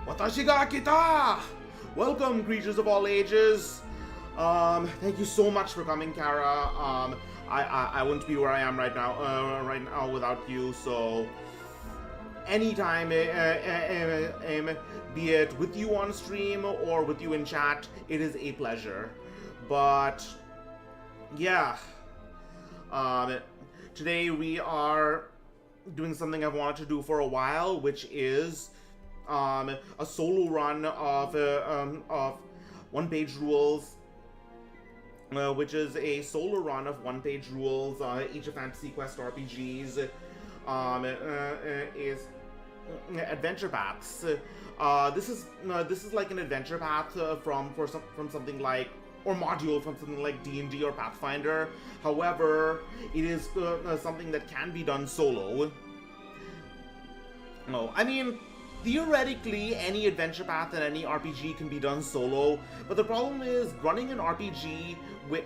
Watashi ga kita! Welcome, creatures of all ages. Thank you so much for coming, Kara. I wouldn't be where I am right now without you. So, anytime, be it with you on stream or with you in chat, it is a pleasure. But yeah, today we are doing something I've wanted to do for a while, which is a solo run of one-page rules, which is a solo run of one-page rules. Age of Fantasy Quest RPGs is adventure paths. This is like an adventure path from something like, or module from something like D&D or Pathfinder. However, it is something that can be done solo. No, I mean, theoretically, any adventure path and any RPG can be done solo, but the problem is running an RPG with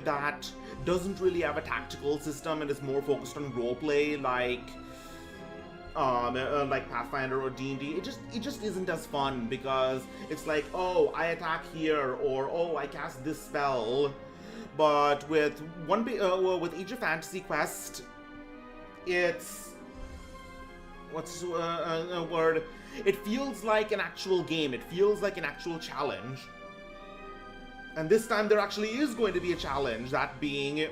that doesn't really have a tactical system and is more focused on roleplay, like Pathfinder or D&D. It just isn't as fun, because it's like, oh, I attack here, or oh, I cast this spell. But with with Age of Fantasy Quest, it's what's a word? It feels like an actual game. It feels like an actual challenge. And this time there actually is going to be a challenge, that being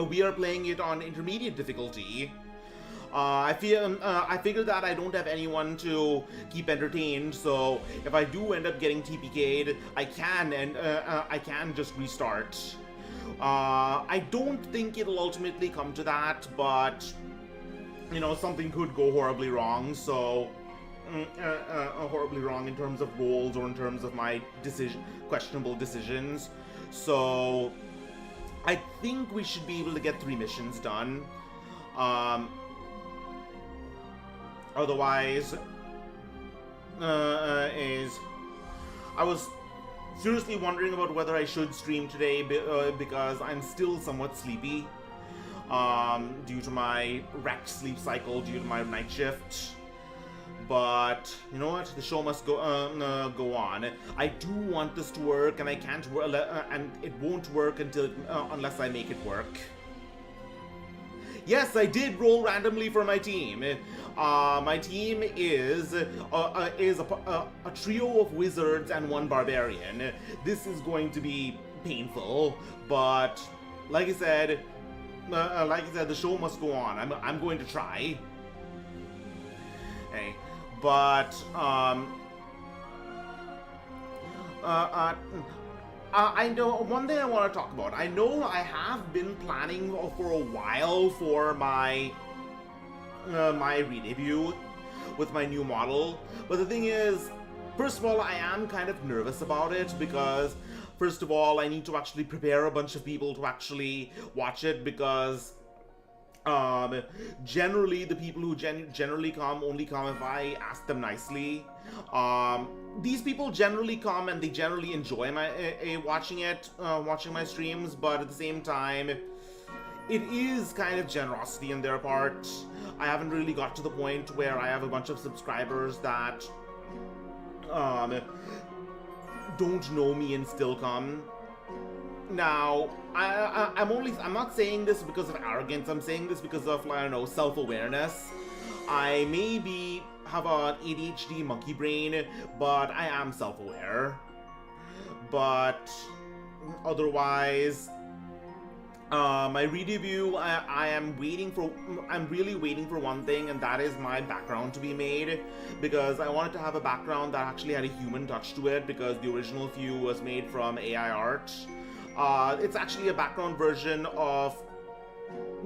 we are playing it on intermediate difficulty. I figured that I don't have anyone to keep entertained, so if I do end up getting TPK'd, I can just restart. I don't think it'll ultimately come to that, but you know, something could go horribly wrong, so horribly wrong in terms of roles or in terms of my questionable decisions. So I think we should be able to get 3 missions done. Otherwise, I was seriously wondering about whether I should stream today because I'm still somewhat sleepy. Due to my wrecked sleep cycle, due to my night shift. But you know what? The show must go on. I do want this to work, and I can't and it won't work until unless I make it work. Yes, I did roll randomly for my team. My team is a trio of wizards and 1 barbarian. This is going to be painful, but like I said, the show must go on. I'm going to try. Hey, but I know one thing I want to talk about. I know I have been planning for a while for my my re-debut with my new model, but the thing is, first of all, I am kind of nervous about it because, first of all, I need to actually prepare a bunch of people to actually watch it, because generally the people who generally come only come if I ask them nicely. These people generally come and they generally enjoy my watching my streams, but at the same time, it is kind of generosity on their part. I haven't really got to the point where I have a bunch of subscribers that don't know me and still come. Now, I'm not saying this because of arrogance. I'm saying this because of, I don't know, self-awareness. I maybe have an ADHD monkey brain, but I am self-aware. But otherwise, my re-debut, I'm really waiting for one thing, and that is my background to be made, because I wanted to have a background that actually had a human touch to it, because the original view was made from AI art. It's actually a background version of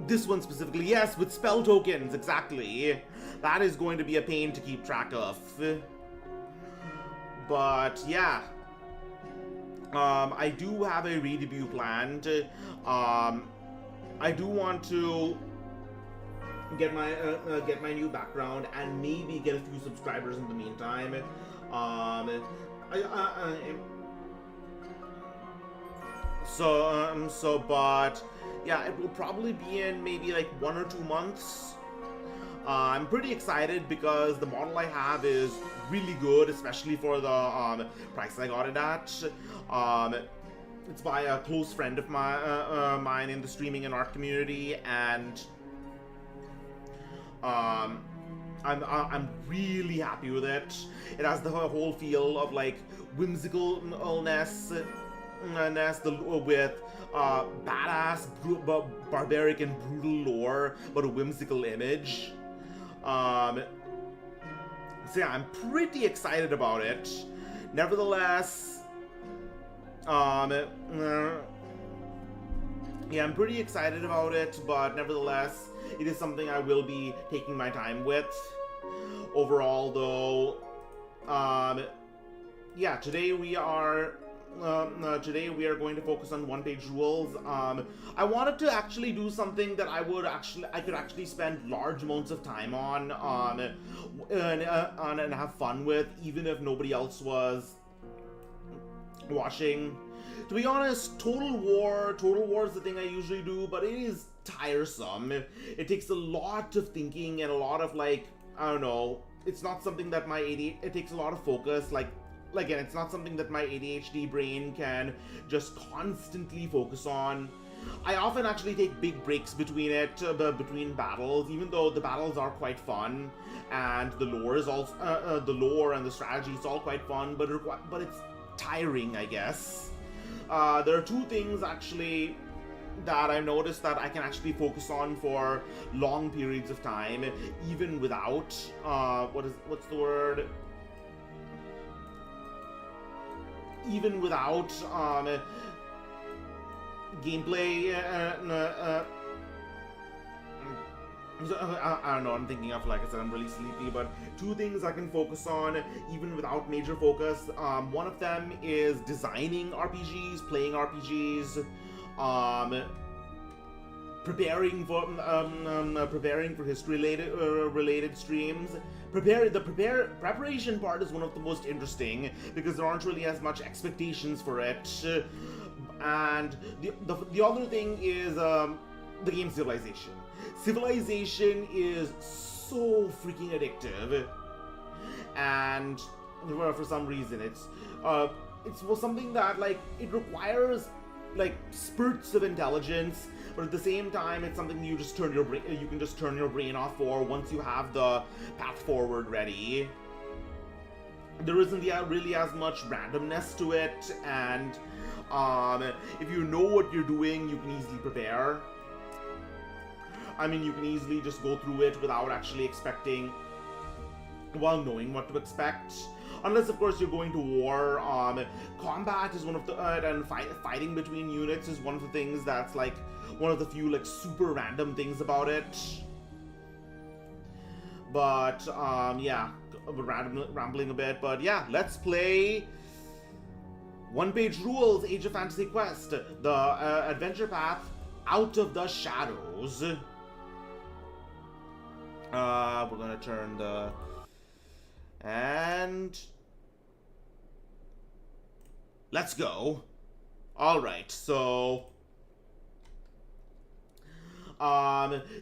this one specifically. Yes, with spell tokens, exactly. That is going to be a pain to keep track of. But yeah. I do have a re-debut planned. I do want to get my new background and maybe get a few subscribers in the meantime. But yeah, it will probably be in maybe like 1 or 2 months. I'm pretty excited because the model I have is really good, especially for the price I got it at. Um, it's by a close friend of mine in the streaming and art community, and um, I'm really happy with it. It has the whole feel of like whimsicalness, with badass, barbaric, and brutal lore, but a whimsical image. So yeah, I'm pretty excited about it. Nevertheless, yeah, I'm pretty excited about it, but nevertheless, it is something I will be taking my time with. Overall, though, yeah, today we are going to focus on one-page rules. I wanted to actually do something that I could actually spend large amounts of time on, and have fun with, even if nobody else was watching. To be honest, Total War is the thing I usually do, but it is tiresome. It takes a lot of thinking and a lot of, like, I don't know, it's not something that it takes a lot of focus, again, it's not something that my ADHD brain can just constantly focus on. I often actually take big breaks between between battles, even though the battles are quite fun, and the lore is also, the lore and the strategy is all quite fun, but it's tiring, I guess. There are two things actually that I've noticed that I can actually focus on for long periods of time, even without, what's the word? Even without, gameplay, I don't know, I'm thinking of, like I said, I'm really sleepy, but two things I can focus on even without major focus. One of them is designing RPGs, playing RPGs, preparing for history related streams. Preparation part is one of the most interesting because there aren't really as much expectations for it. And the other thing is the game Civilization. Civilization is so freaking addictive, and for some reason it's something that, like, it requires, like, spurts of intelligence, but at the same time it's something you can just turn your brain off for once you have the path forward ready. There isn't really as much randomness to it, and if you know what you're doing, you can easily prepare. I mean, you can easily just go through it without actually knowing what to expect. Unless, of course, you're going to war. Combat is one of the, and fighting between units is one of the things that's, like, one of the few, like, super random things about it. But, yeah, rambling a bit, but yeah, let's play one-page rules, Age of Fantasy Quest, the adventure path Out of the Shadows. We're gonna turn and let's go. All right, so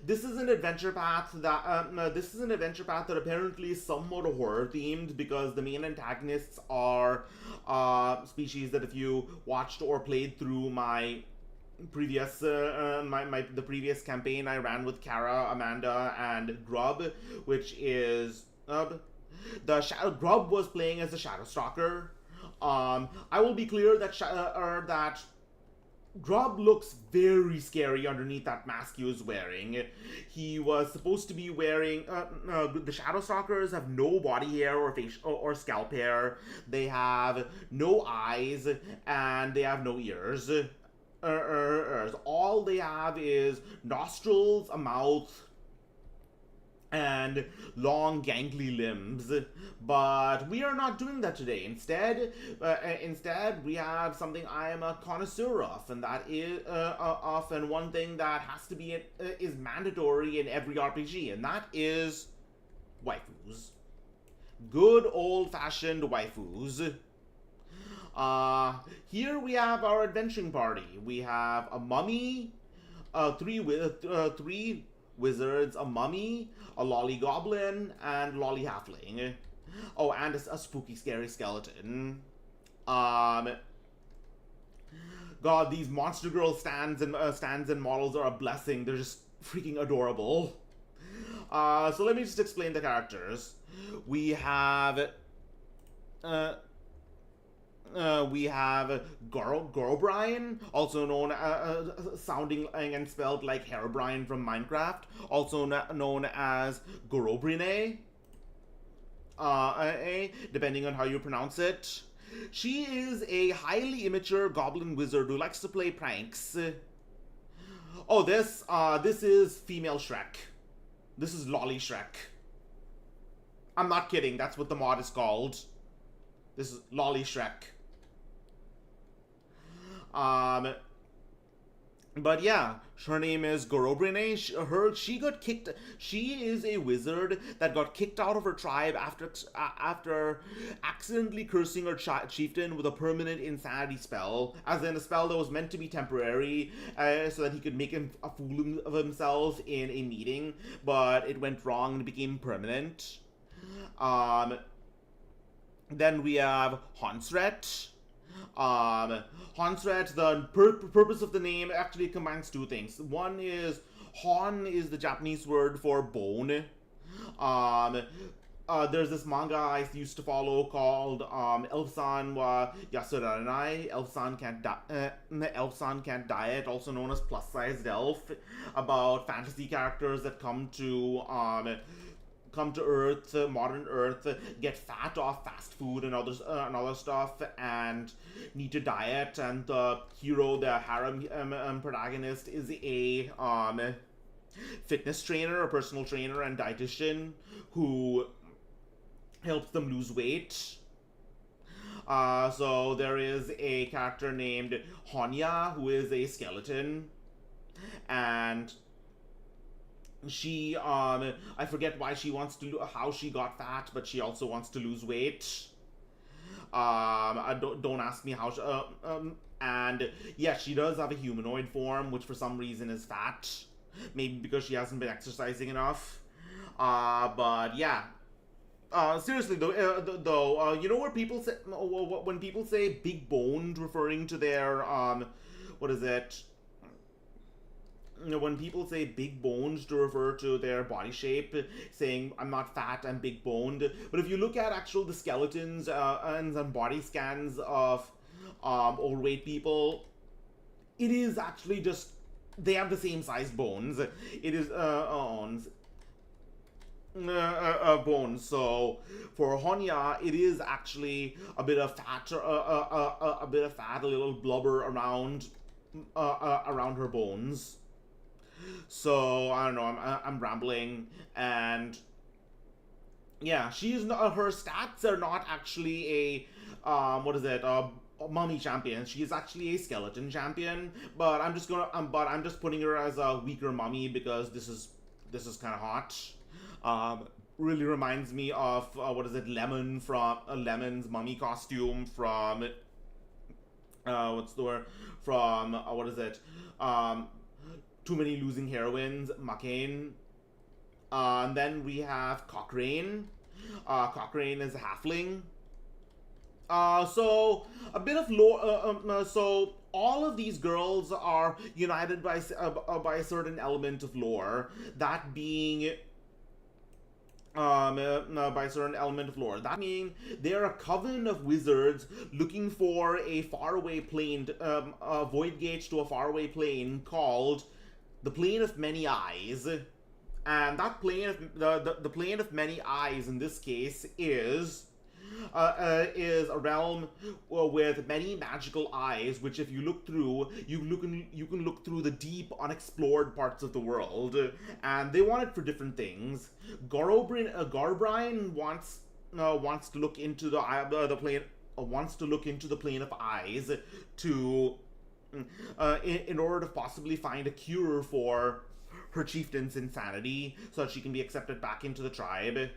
this is an adventure path that apparently is somewhat horror themed, because the main antagonists are species that, if you watched or played through my previous the previous campaign I ran with Kara, Amanda, and Grub, which is Grub was playing as a Shadow Stalker. I will be clear that that Grub looks very scary underneath that mask he was wearing. He was supposed to be wearing the Shadow Stalkers have no body hair or or scalp hair. They have no eyes and they have no ears. All they have is nostrils, a mouth, and long gangly limbs. But we are not doing that today. Instead we have something I am a connoisseur of, and that is and one thing that has to be is mandatory in every RPG, and that is waifus. Good old-fashioned waifus. Here we have our adventuring party. We have a mummy, three wizards, a mummy, a lolly goblin, and lolly halfling. Oh, and a spooky, scary skeleton. Um, God, these Monster Girl stands and models are a blessing. They're just freaking adorable. So let me just explain the characters. We have Gorobrine, also known sounding and spelled like Herobrine from Minecraft, also known as Gorobrine, depending on how you pronounce it. She is a highly immature goblin wizard who likes to play pranks. Oh, this is female Shrek. This is Lolly Shrek. I'm not kidding, that's what the mod is called. This is Lolly Shrek. But yeah, her name is Gorobrine. She got kicked. She is a wizard that got kicked out of her tribe after accidentally cursing her chieftain with a permanent insanity spell, as in a spell that was meant to be temporary, so that he could make a fool of himself in a meeting, but it went wrong and became permanent. Then we have Hansret. Hansret, the purpose of the name actually combines two things. One is, Hon is the Japanese word for bone. There's this manga I used to follow called Elf-san wa Yasuranai, Elf-san Can't Diet, also known as plus-sized elf, about fantasy characters that come to Earth, modern Earth, get fat off fast food and other stuff, and need to diet. And the hero, the harem protagonist, is a fitness trainer, a personal trainer and dietitian who helps them lose weight. So there is a character named Honya, who is a skeleton, and she, I forget why she wants to, how she got fat, but she also wants to lose weight. Don't ask me how she, and yeah, she does have a humanoid form, which for some reason is fat. Maybe because she hasn't been exercising enough. But yeah. Seriously though, you know where people say, when people say big boned, referring to their, what is it? You know, when people say big boned to refer to their body shape, saying I'm not fat, I'm big boned. But if you look at the skeletons and some body scans of overweight people, it is actually just, they have the same size bones. It is bones. So for Honya, it is actually a bit of fat, a little blubber around her bones. So I don't know. I'm rambling, and yeah, she's not. Her stats are not actually a what is it? A mummy champion. She is actually a skeleton champion. But I'm just putting her as a weaker mummy because this is kind of hot. Really reminds me of what is it? Lemon from Lemon's mummy costume from what's the word? From what is it? Too Many Losing Heroines, McCain. And then we have Cochrane. Cochrane is a halfling. So a bit of lore. So all of these girls are united by a certain element of lore. That being. By a certain element of lore. That means they're a coven of wizards looking for a faraway plane, a void gate to a faraway plane called the Plane of Many Eyes. And that plane of the Plane of Many Eyes in this case is a realm with many magical eyes, which if you look through, you can look through the deep, unexplored parts of the world, and they want it for different things. Gorobrine wants to look into the plane, wants to look into the Plane of Eyes to in order to possibly find a cure for her chieftain's insanity, so that she can be accepted back into the tribe.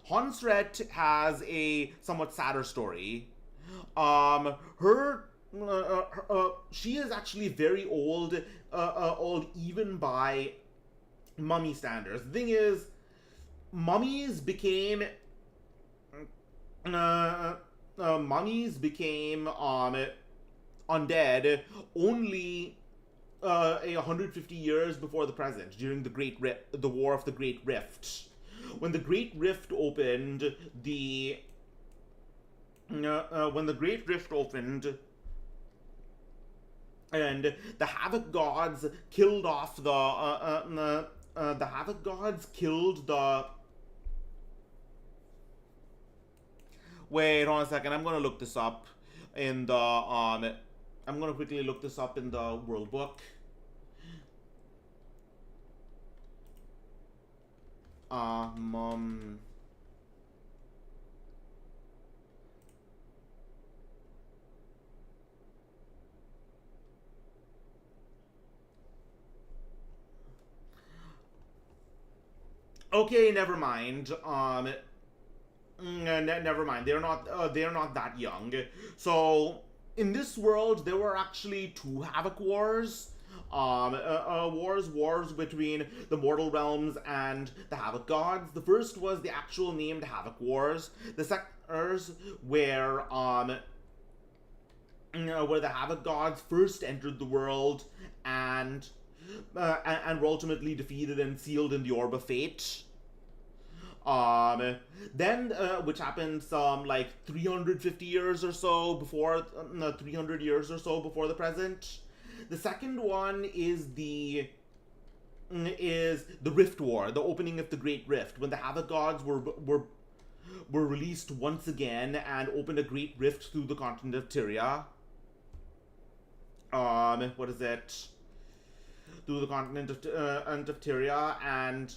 Hansret has a somewhat sadder story. She is actually very old, old even by mummy standards. The thing is, mummies became uh, mummies became undead only 150 years before the present, during the War of the Great Rift. When the Great Rift opened, when the Great Rift opened, and the Havoc Gods killed off the Havoc Gods killed the. Wait, hold on a second. I'm gonna look this up in the I'm gonna quickly look this up in the World Book. Mum. Okay, never mind. Never mind. They're not. They're not that young. So in this world, there were actually two Havoc Wars. Wars between the mortal realms and the Havoc Gods. The first was the actual named Havoc Wars. The second where the Havoc Gods first entered the world and were ultimately defeated and sealed in the Orb of Fate. Then, which happened some like 350 years or so before, 300 years or so before the present. The second one is the Rift War, the opening of the Great Rift, when the Havoc Gods were released once again and opened a great rift through the continent of Tyria. What is it? Through the continent of Tyria, and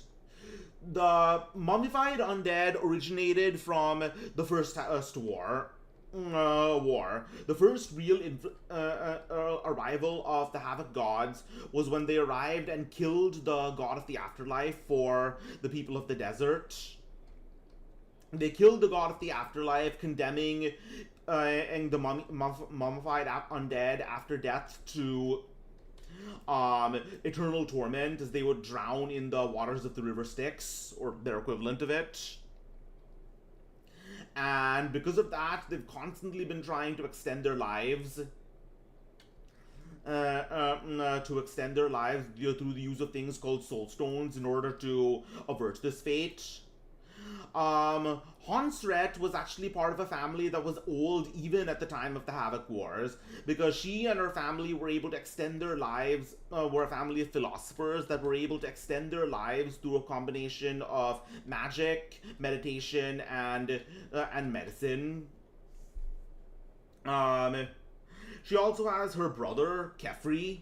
the mummified undead originated from the First War. The first real arrival of the Havoc Gods was when they arrived and killed the god of the afterlife for the people of the desert. They killed the god of the afterlife, condemning the mummified undead after death to eternal torment, as they would drown in the waters of the river Styx, or their equivalent of it. And because of that, they've constantly been trying to extend their lives. To extend their lives through the use of things called soul stones in order to avert this fate. Honsret was actually part of a family that was old even at the time of the Havoc Wars, because she and her family were able to extend their lives, were a family of philosophers that were able to extend their lives through a combination of magic, meditation, and medicine. She also has her brother, Kefri.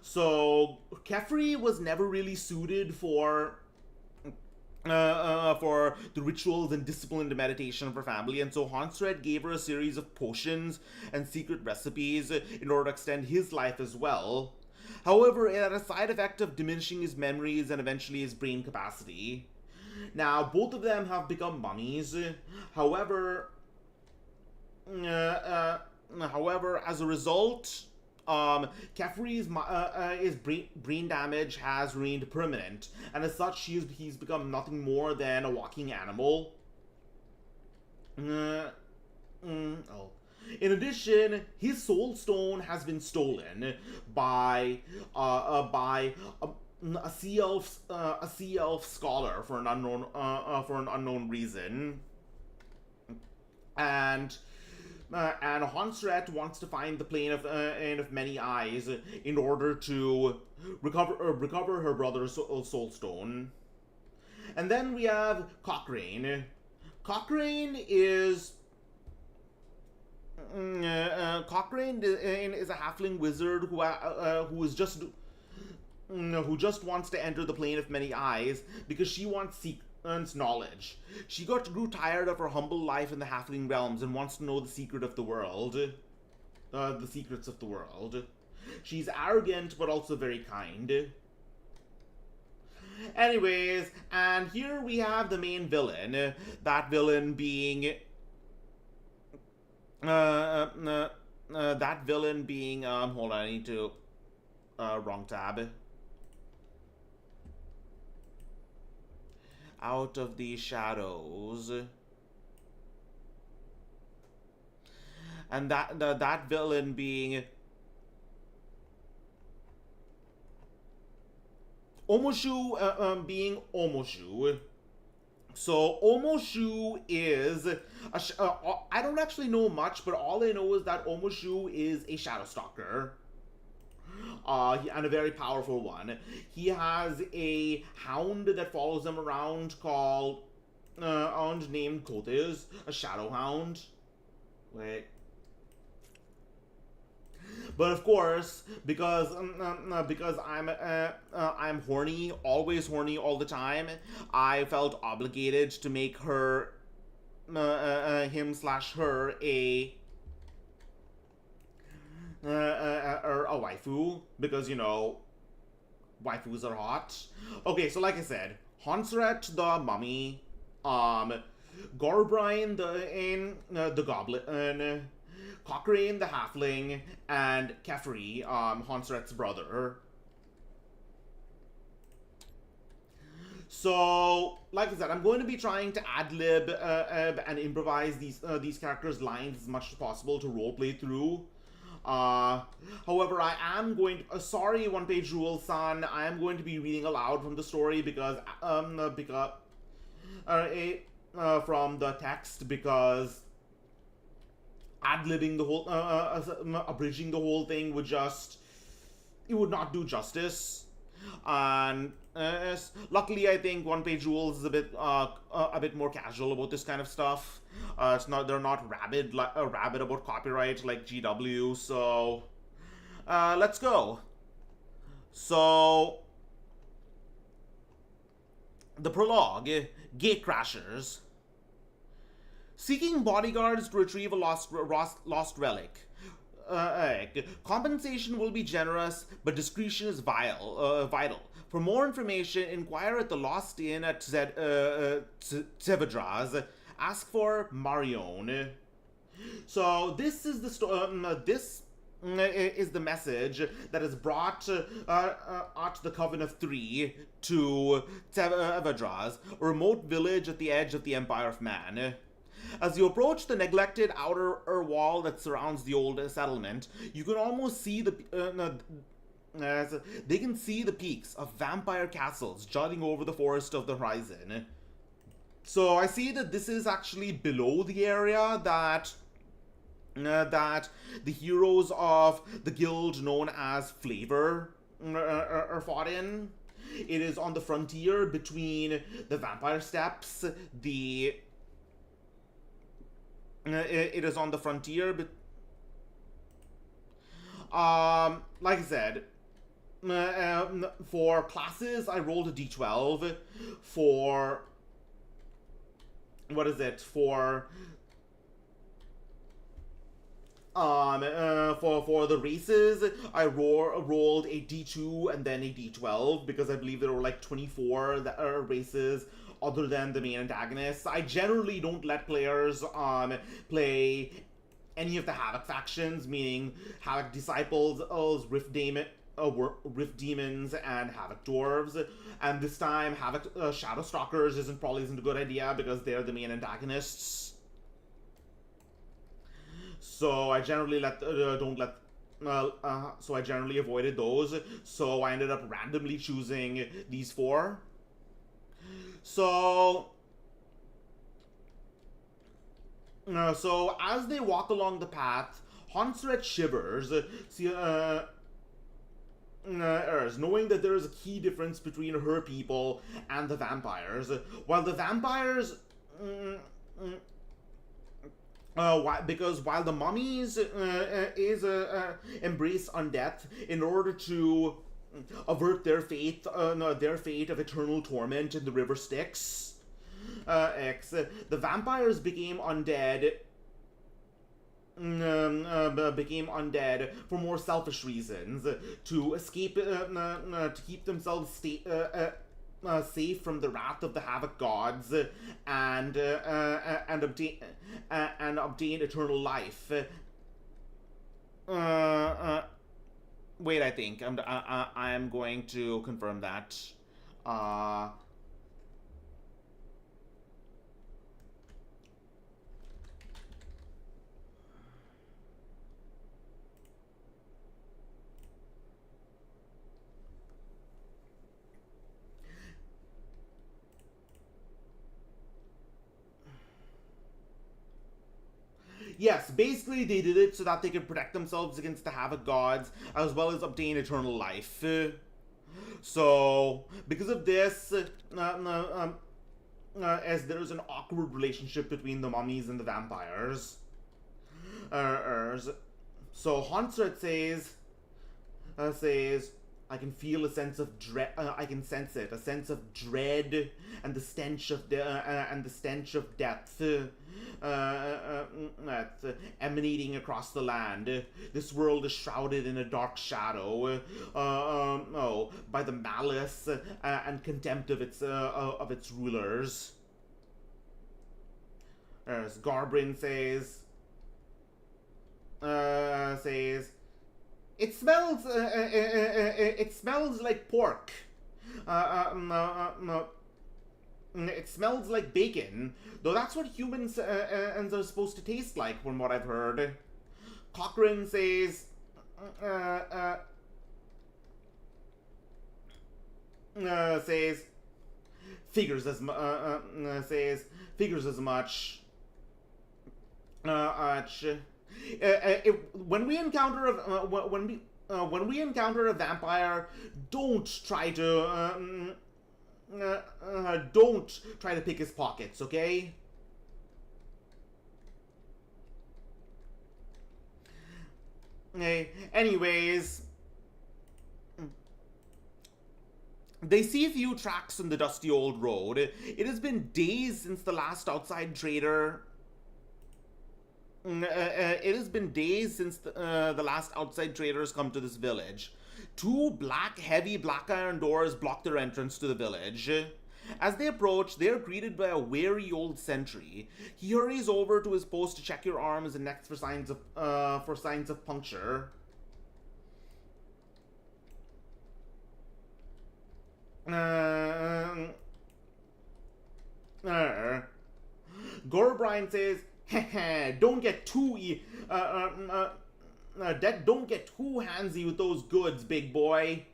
So, Kefri was never really suited for the rituals and disciplined meditation of her family, and so Honsred gave her a series of potions and secret recipes in order to extend his life as well. However, it had a side effect of diminishing his memories and eventually his brain capacity. Now, both of them have become mummies. However, as a result, Kefri's his brain damage has remained permanent, and as such, he's become nothing more than a walking animal. In addition, his soul stone has been stolen by a sea elf scholar for an unknown reason, and Honsret wants to find the plane of many eyes in order to recover her brother's soul stone. And then we have Cochrane. Cochrane is a halfling wizard who just wants to enter the plane of many eyes because she wants knowledge. She grew tired of her humble life in the halfling realms and wants to know the secret of the world. The secrets of the world. She's arrogant but also very kind. Anyways, and here we have the main villain. That villain being hold on, I need to wrong tab. out of the shadows. And that villain being Omoshu, being Omoshu. So Omoshu is I don't actually know much, but all I know is that Omoshu is a shadow stalker. And a very powerful one. He has a hound that follows him around called hound named Kotes, a shadow hound. Wait. But of course, because I'm horny, always horny all the time, I felt obligated to make her him slash her a waifu, because waifus are hot. Okay, so like I said, Honsret the mummy, Gorbrine the goblin, Cochrane the halfling, and Kefri, Honsret's brother. So, like I said, I'm going to be trying to ad-lib and improvise these characters' lines as much as possible to roleplay through. However, I am going to, sorry, One Page Rule San, I am going to be reading aloud from the story because from the text, because ad-libbing the whole, abridging the whole thing would it would not do justice. And luckily, I think One Page Rules is a bit more casual about this kind of stuff. They're not rabid about copyright like GW. So let's go. So the prologue: Gatecrashers. Seeking bodyguards to retrieve a lost relic. Compensation will be generous, but discretion is vital. For more information, inquire at the Lost Inn at Tsevedras. Ask for Marion. So this is the this is the message that is brought at the Coven of Three to Tsevedras, a remote village at the edge of the Empire of Man. As you approach the neglected outer wall that surrounds the old settlement, you can almost see they can see the peaks of vampire castles jutting over the forest of the horizon. So I see that this is actually below the area that the heroes of the guild known as Flavor are fought in. It is on the frontier between the Vampire Steppes, it is on the frontier, but like I said, for classes I rolled a d12. For what is it? For the races, I rolled a d2 and then a d12 because I believe there were like 24 races other than the main antagonists. I generally don't let players play any of the Havoc factions, meaning Havoc Disciples, Rift Demons, and Havoc Dwarves. And this time, Havoc Shadow Stalkers probably isn't a good idea because they're the main antagonists. So I generally so I generally avoided those. So I ended up randomly choosing these four. So as they walk along the path, Honsret shivers, knowing that there is a key difference between her people and the vampires. While the vampires, because while the mummies embrace undeath in order to avert their fate of eternal torment in the river Styx. The vampires became undead for more selfish reasons, to escape, to keep themselves safe from the wrath of the Havoc gods, and obtain eternal life. Wait, I think I'm going to confirm that. Yes, basically they did it so that they could protect themselves against the Havoc gods, as well as obtain eternal life. So, because of this, as there is an awkward relationship between the mummies and the vampires. So Hansret says, I can feel a sense of dread. I can sense it, a sense of dread and the stench of depth, emanating across the land. This world is shrouded in a dark shadow, by the malice and contempt of its rulers. As Garbrin says, it smells like pork. It smells like bacon, though that's what humans are supposed to taste like, from what I've heard. Cochrane says, figures as much. When we encounter a vampire, don't try to pick his pockets, okay? Anyways, they see a few tracks on the dusty old road. It has been days since the last outside trader. It has been days since the last outside traders come to this village. Two heavy black iron doors block their entrance to the village. As they approach, they are greeted by a wary old sentry. He hurries over to his post to check your arms and necks for signs of puncture. Gorbrine says, don't get too don't get too handsy with those goods, big boy.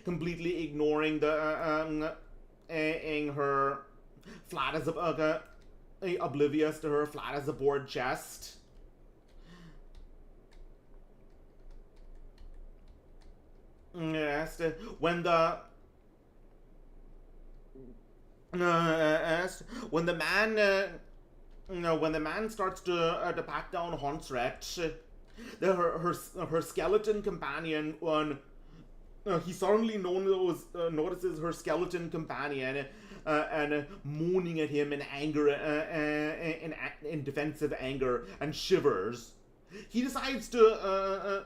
Completely ignoring her flat as oblivious to her flat as a board chest. Yes, when the man starts to pat down Hansret, her skeleton companion, he suddenly notices her skeleton companion and moaning at him in anger, in defensive anger, and shivers. He decides to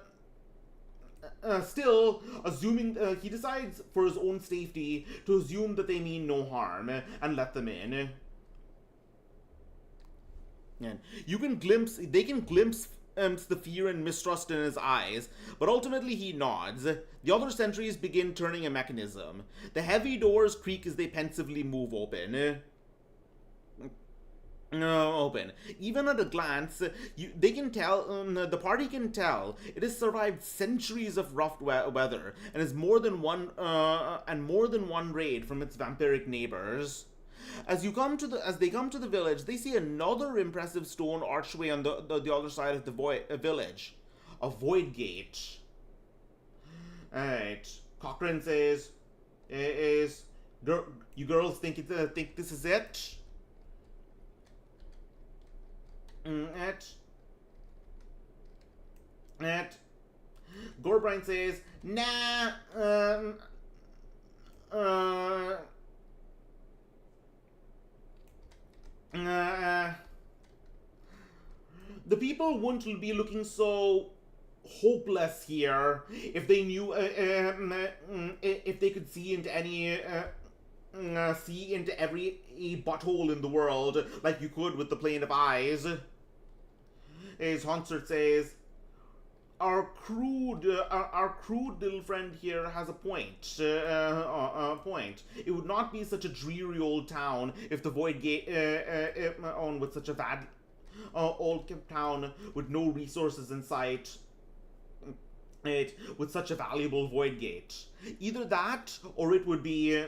he decides for his own safety to assume that they mean no harm and let them in. And they can glimpse the fear and mistrust in his eyes, but ultimately he nods. The other sentries begin turning a mechanism. The heavy doors creak as they pensively move open. Even at a glance, the party can tell it has survived centuries of rough weather and is more than one raid from its vampiric neighbors. As they come to the village, they see another impressive stone archway on the other side of the village, a void gate. Alright, Cochrane says, you girls think this is it? Gorbrine says, nah, the people wouldn't be looking so hopeless here if they knew, if they could see into every butthole in the world like you could with the plane of eyes. As Hansert says, our crude little friend here has a point. It would not be such a dreary old town if the Void Gate with such a bad old town with no resources in sight. With such a valuable Void Gate. Either that, or it would be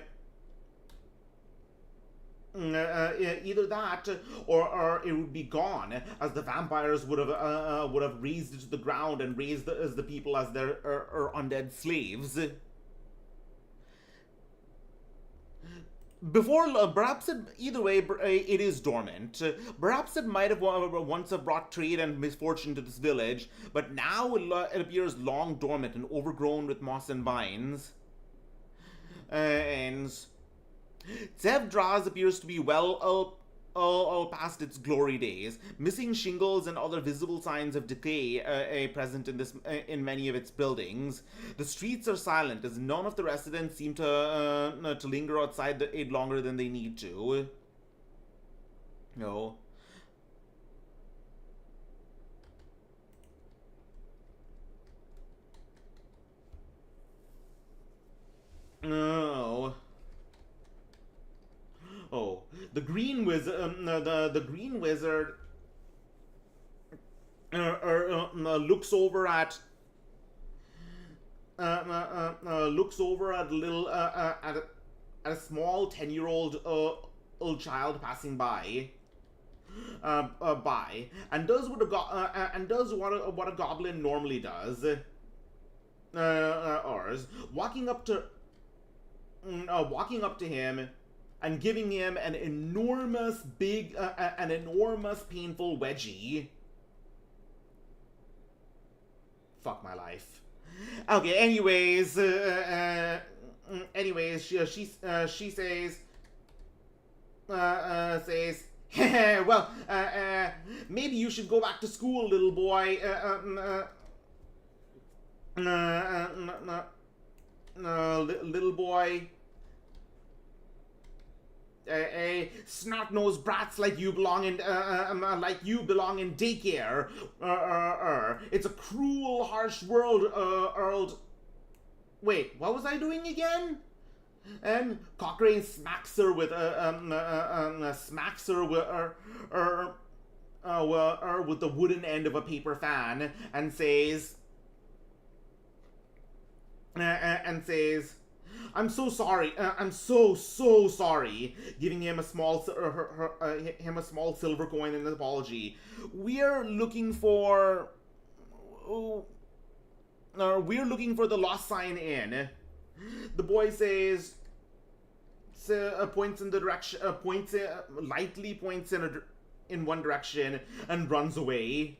either that, or it would be gone, as the vampires would have raised it to the ground and raised as the people as their undead slaves. Before, perhaps either way, it is dormant. Perhaps it might have once have brought trade and misfortune to this village, but now it appears long dormant and overgrown with moss and vines. And Zevdraz appears to be well past its glory days, missing shingles and other visible signs of decay present in many of its buildings. The streets are silent, as none of the residents seem to linger outside it longer than they need to. No. No. Oh, the green wizard. The green wizard looks over at looks over at a small 10-year-old child passing by. And does what a goblin normally does. Ours walking up to him and giving him an enormous painful wedgie. Fuck my life. Okay. Anyways, she says, well, maybe you should go back to school, little boy. Little boy. Snot-nosed brats like you belong in daycare. It's a cruel, harsh world. Wait, what was I doing again? And Cochrane smacks her with with the wooden end of a paper fan and says, "I'm so sorry. I'm so sorry." Giving him a small silver coin in an apology. We're looking for the Lost Sign Inn. The boy says, points in the direction, lightly points in one direction and runs away.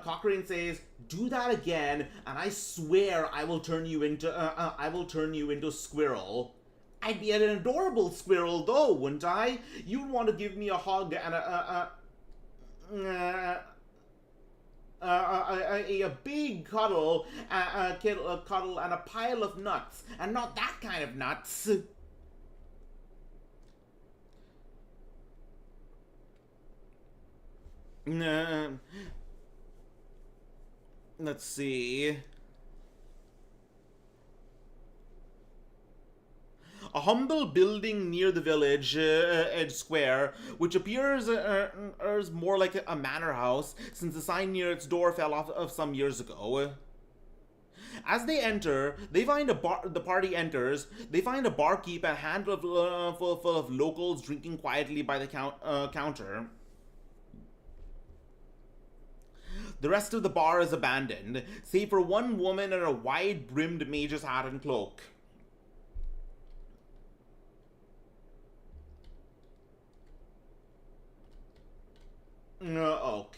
Cochrane says, "Do that again, and I swear I will turn you into squirrel." I'd be an adorable squirrel, though, wouldn't I? You'd want to give me a hug and a big cuddle, cuddle, and a pile of nuts, and not that kind of nuts. Let's see. A humble building near the village edge square, which appears more like a manor house, since the sign near its door fell off of some years ago. As they enter, they find the party enters. They find a barkeep and a handful full of locals drinking quietly by the counter. The rest of the bar is abandoned, save for one woman in a wide-brimmed mage's hat and cloak. Oak.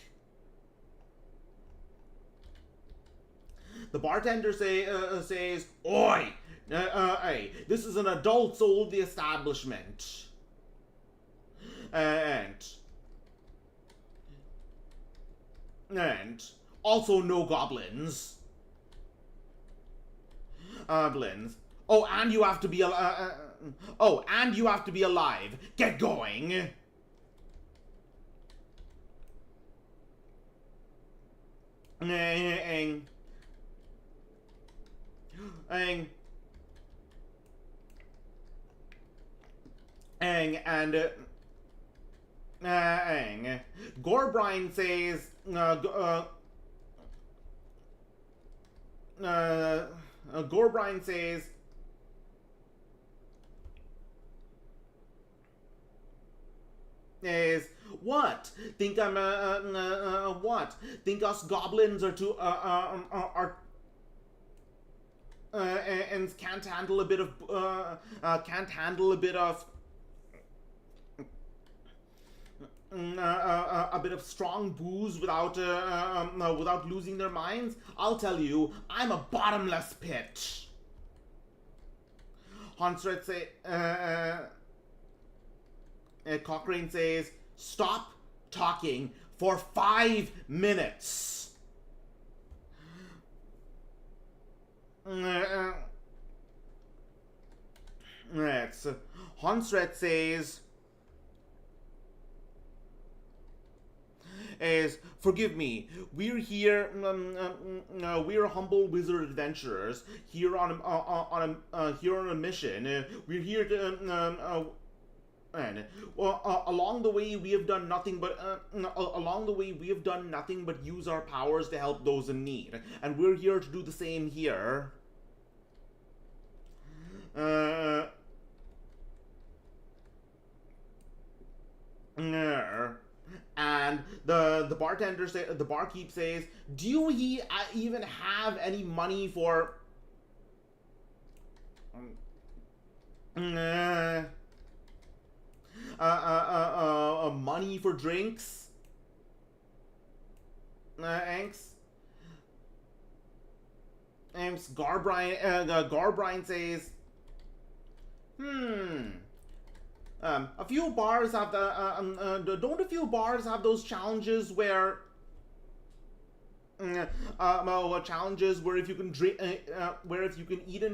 The bartender says, "Oi! Hey, this is an adults-only establishment." And also no goblins. Goblins. Oh, and you have to be alive. Get going. And Gorbrine says, Gorbrine says, is what? Think I'm what? Think us goblins are too and can't handle a bit of a bit of strong booze without losing their minds? I'll tell you, I'm a bottomless pit. Hansred say, Cochrane says, stop talking for 5 minutes. Next, Hansred says, forgive me, we're here, we're humble wizard adventurers here on a mission. We're here to and along the way we have done nothing but use our powers to help those in need, and we're here to do the same here. And the bartender the barkeep says, do you even have any money for money for drinks? Garbrine says, a few bars have don't a few bars have those challenges where challenges where if you can drink, where if you can eat an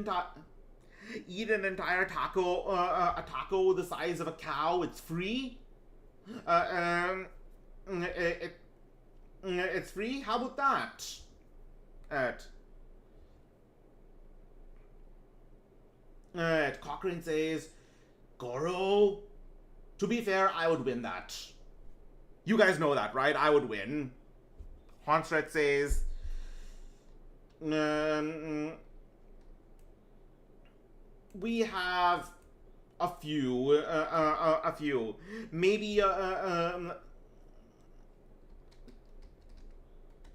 entire taco, a taco the size of a cow, it's free? It's free? How about that? Cochrane says, Goro, to be fair, I would win that. You guys know that, right? I would win. Hansred says, we have a few, maybe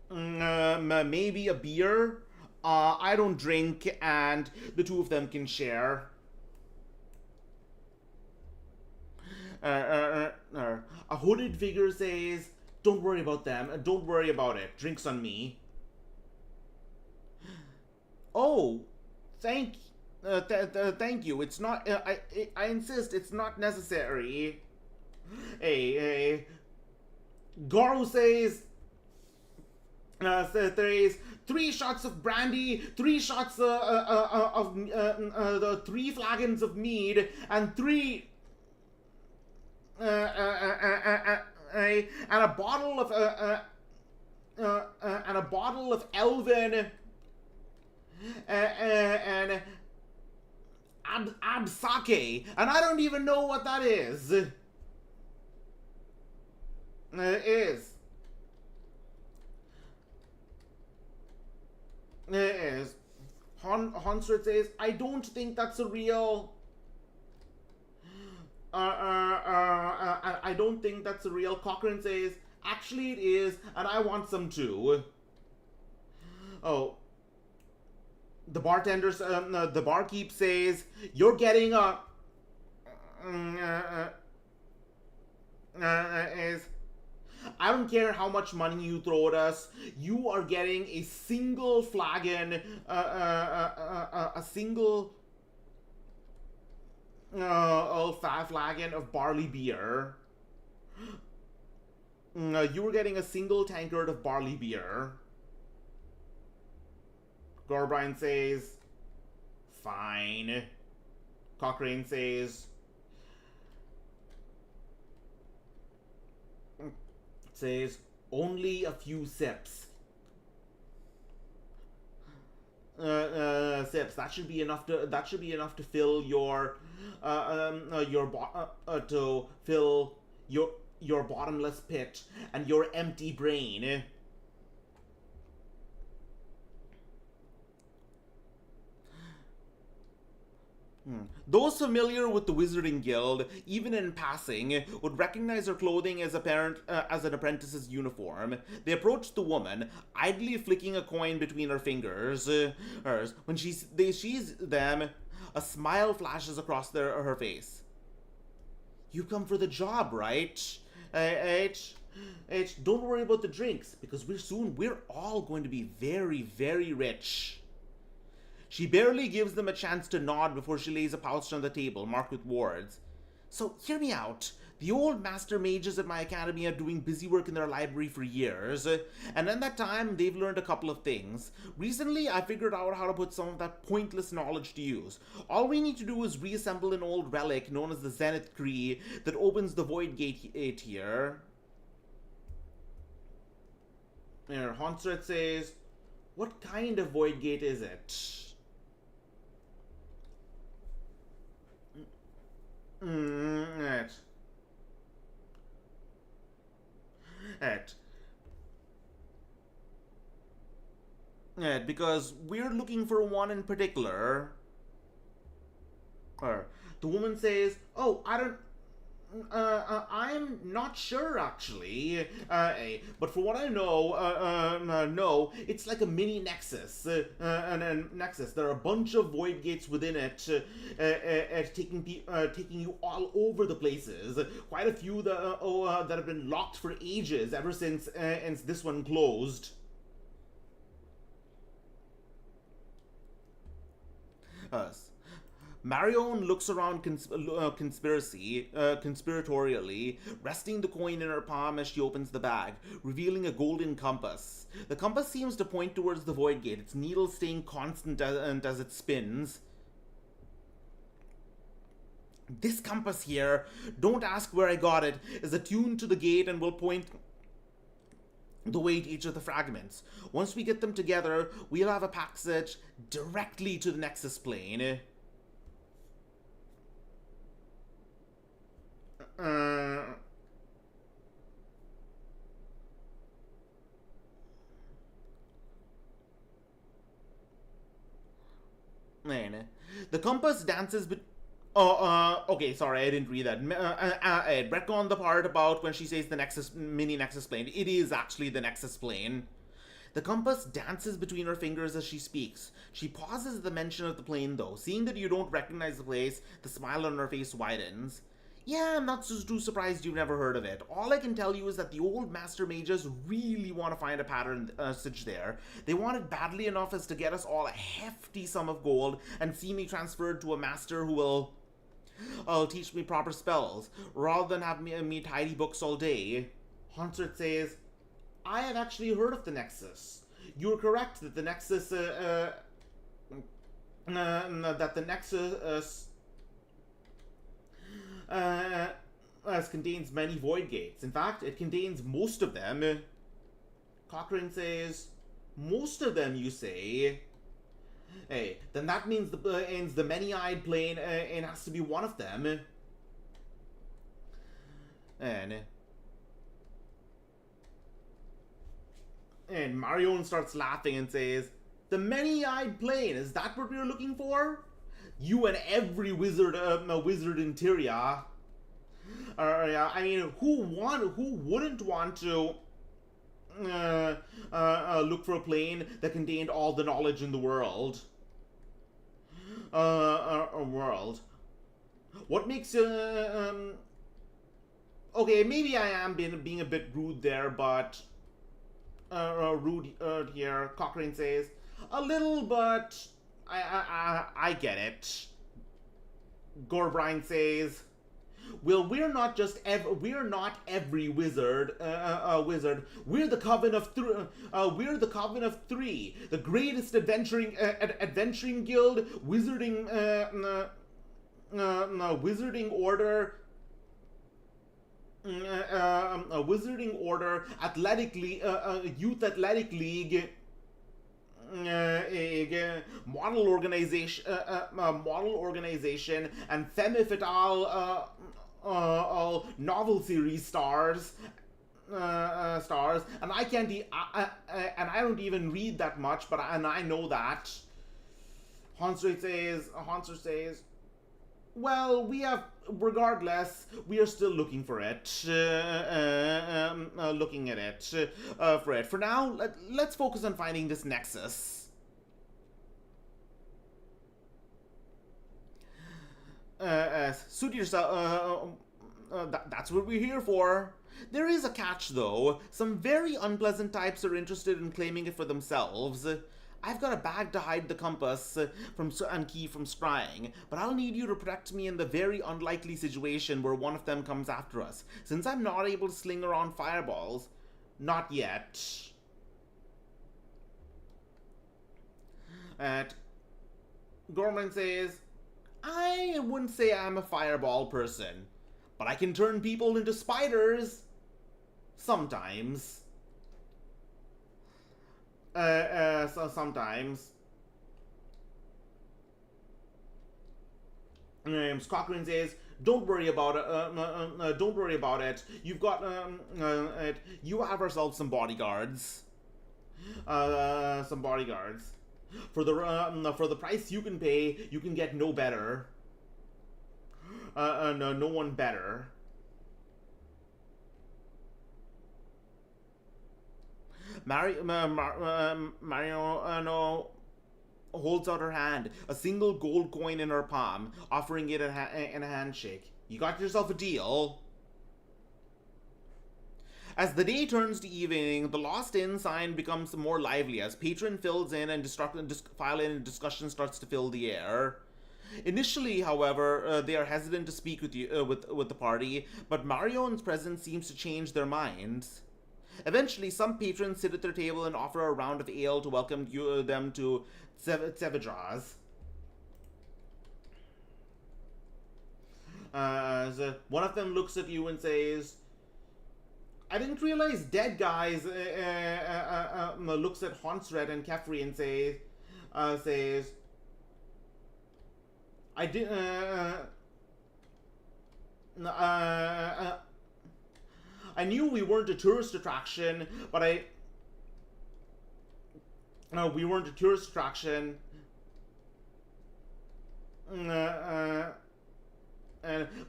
maybe a beer. I don't drink, and the two of them can share. A hooded figure says, don't worry about them. Don't worry about it. Drinks on me. Oh, thank you. It's not. I insist. It's not necessary. Hey. Goro says. There is 3 shots of brandy, 3 shots of the 3 flagons of mead, and 3. And a bottle of Elven and absake, and I don't even know what that is. Hansred says, I don't think that's a real. I don't think that's a real. Cochrane says, actually it is, and I want some too. Oh. The bartender, the barkeep says, you're getting a. I don't care how much money you throw at us, you are getting a single flagon, a single flagon of barley beer. You were getting a single tankard of barley beer. Gorbrine says, fine. Cochrane says, only a few sips. sips. That should be enough to fill to fill your bottomless pit and your empty brain. Those familiar with the Wizarding Guild, even in passing, would recognize her clothing as as an apprentice's uniform. They approach the woman, idly flicking a coin between her fingers. When she sees them, a smile flashes across her face. You come for the job, right? Don't worry about the drinks, because we're all going to be very, very rich. She barely gives them a chance to nod before she lays a pouch on the table, marked with words. So, hear me out. The old master mages at my academy are doing busy work in their library for years, and in that time, they've learned a couple of things. Recently, I figured out how to put some of that pointless knowledge to use. All we need to do is reassemble an old relic known as the Zenith Kree that opens the Void Gate here. Here, Honsret says, what kind of Void Gate is it? Right. Because we're looking for one in particular. The woman says, "Oh, I'm not sure actually. But for what I know, it's like a mini Nexus. Nexus. There are a bunch of void gates within it, taking you all over the places. Quite a few that have been locked for ages, ever since this one closed." Marion looks around conspiratorially, resting the coin in her palm as she opens the bag, revealing a golden compass. The compass seems to point towards the void gate, its needle staying constant as it spins. This compass here, don't ask where I got it, is attuned to the gate and will point the way to each of the fragments. Once we get them together, we'll have a passage directly to the Nexus plane. The compass dances okay, sorry, I didn't read that. Retcon the part about when she says the mini Nexus plane. It is actually the Nexus plane. The compass dances between her fingers as she speaks. She pauses at the mention of the plane, though. Seeing that you don't recognize the place, the smile on her face widens. Yeah, I'm not too surprised you've never heard of it. All I can tell you is that the old master mages really want to find a passage there. They want it badly enough as to get us all a hefty sum of gold and see me transferred to a master who will teach me proper spells, rather than have me tidy books all day. Hansard says, I have actually heard of the Nexus. You're correct that the Nexus, contains many void gates. In fact, it contains most of them. Cochrane says, most of them, you say? Hey, then that means the many-eyed plane and has to be one of them. And Marion starts laughing and says, the many-eyed plane, is that what we're looking for? You and every wizard in Tyria. I mean, who wouldn't want to look for a plane that contained all the knowledge in the world? What makes okay, maybe I am being a bit rude there, but rude here. Cochrane says, a little, but I get it. Gorbrine says, well, we're not every wizard. We're the Coven of Three, the greatest adventuring guild, wizarding order. A wizarding order, youth athletic league, model organization, and femme fatale novel series stars, and I can't and I don't even read that much, but I know that. Hansard says, well, regardless, we are still looking for it, looking at it, for it. For now, let's focus on finding this nexus. Suit yourself, that's what we're here for. There is a catch, though. Some very unpleasant types are interested in claiming it for themselves. I've got a bag to hide the compass and key from scrying, but I'll need you to protect me in the very unlikely situation where one of them comes after us, since I'm not able to sling around fireballs. Not yet. Gorman says, I wouldn't say I'm a fireball person, but I can turn people into spiders. Sometimes. Sometimes. Cochrane says, don't worry about it. Don't worry about it. You've got you have ourselves some bodyguards. Some bodyguards. For the price you can pay, you can get no better. No one better. Mario holds out her hand, a single gold coin in her palm, offering it in a handshake. You got yourself a deal. As the day turns to evening, the Lost Inn sign becomes more lively as patron fills in and discussion starts to fill the air. Initially, however, they are hesitant to speak with you with the party, but Marion's presence seems to change their minds. Eventually, some patrons sit at their table and offer a round of ale to welcome them to Tsevedras. One of them looks at you and says, I didn't realize dead guys, looks at Hansred and Kefri and says, I didn't, I knew we weren't a tourist attraction, but we weren't a tourist attraction. But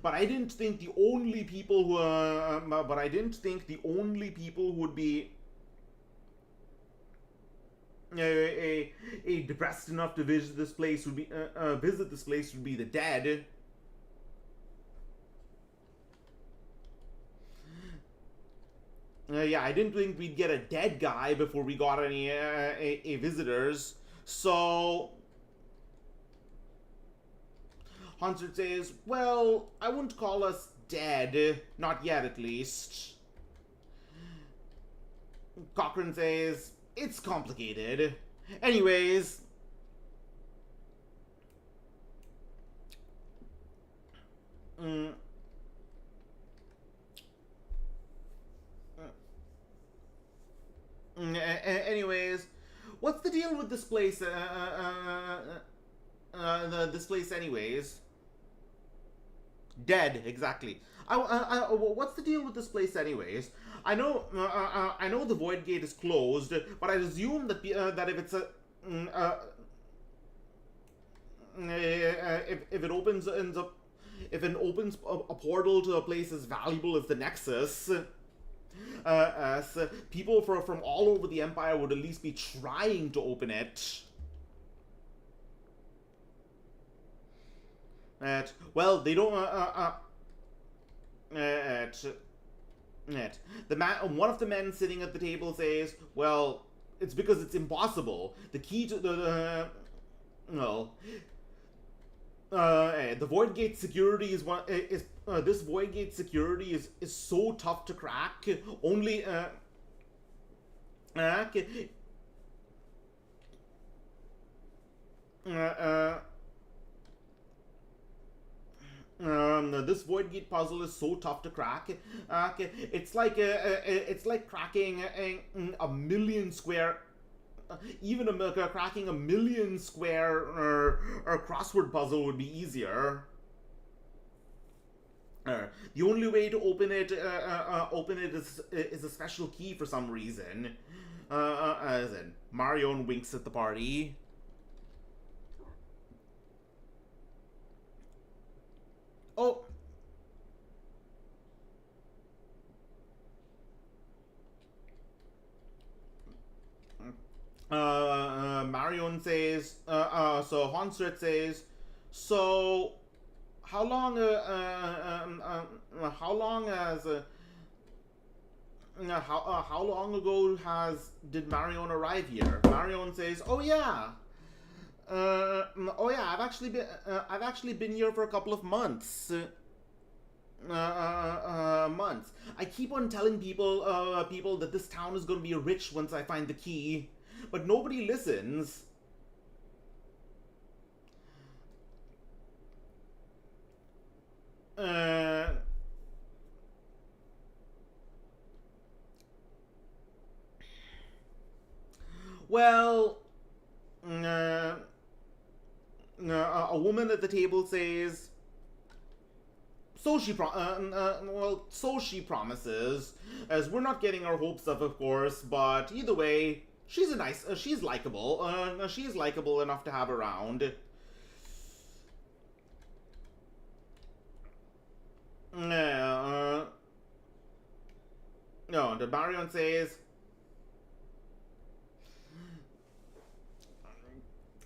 I didn't think the only people who, would be depressed enough to visit this place would be the dead. Yeah, I didn't think we'd get a dead guy before we got any visitors. So Hansard says, well, I wouldn't call us dead. Not yet, at least. Cochrane says, it's complicated. Anyways. Anyways, what's the deal with this place? This place, anyways. Dead, exactly. What's the deal with this place, anyways? I know the Void Gate is closed, but I assume that that if it's if it opens a portal to a place as valuable as the Nexus. As people from all over the Empire would at least be trying to open it. Well, they don't. One of the men sitting at the table says, "Well, it's because it's impossible. The key to the Void Gate security is this Void Gate security is so tough to crack. Only this Void Gate puzzle is so tough to crack. It's like cracking a million square even cracking a million square or crossword puzzle would be easier. The only way to open it is a special key for some reason. As in, Marion winks at the party. Oh. Marion says, so Hansrit says, so how long, how long has, how long ago did Marion arrive here? Marion says, oh yeah, oh yeah, I've actually been here for a couple of months. Months. I keep on telling people that this town is going to be rich once I find the key, but nobody listens. Well, a woman at the table says, so she promises, as we're not getting our hopes up, of course, but either way, she's likable. She's likable enough to have around. No, the Marion says,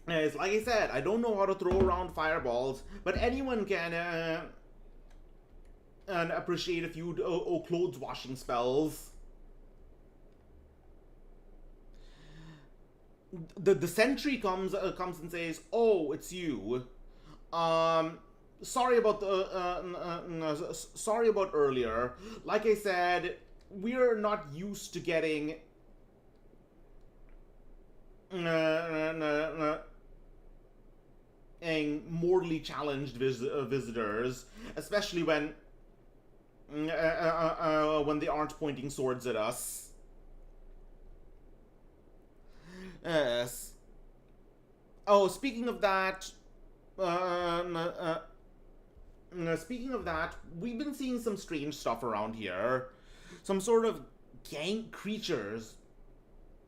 it's like I said, I don't know how to throw around fireballs, but anyone can and appreciate a few clothes washing spells. The sentry comes and says, "Oh, it's you. Sorry about sorry about earlier. Like I said, we're not used to getting mortally challenged visitors, especially when they aren't pointing swords at us." Yes. Oh, speaking of that, we've been seeing some strange stuff around here. Some sort of gang creatures.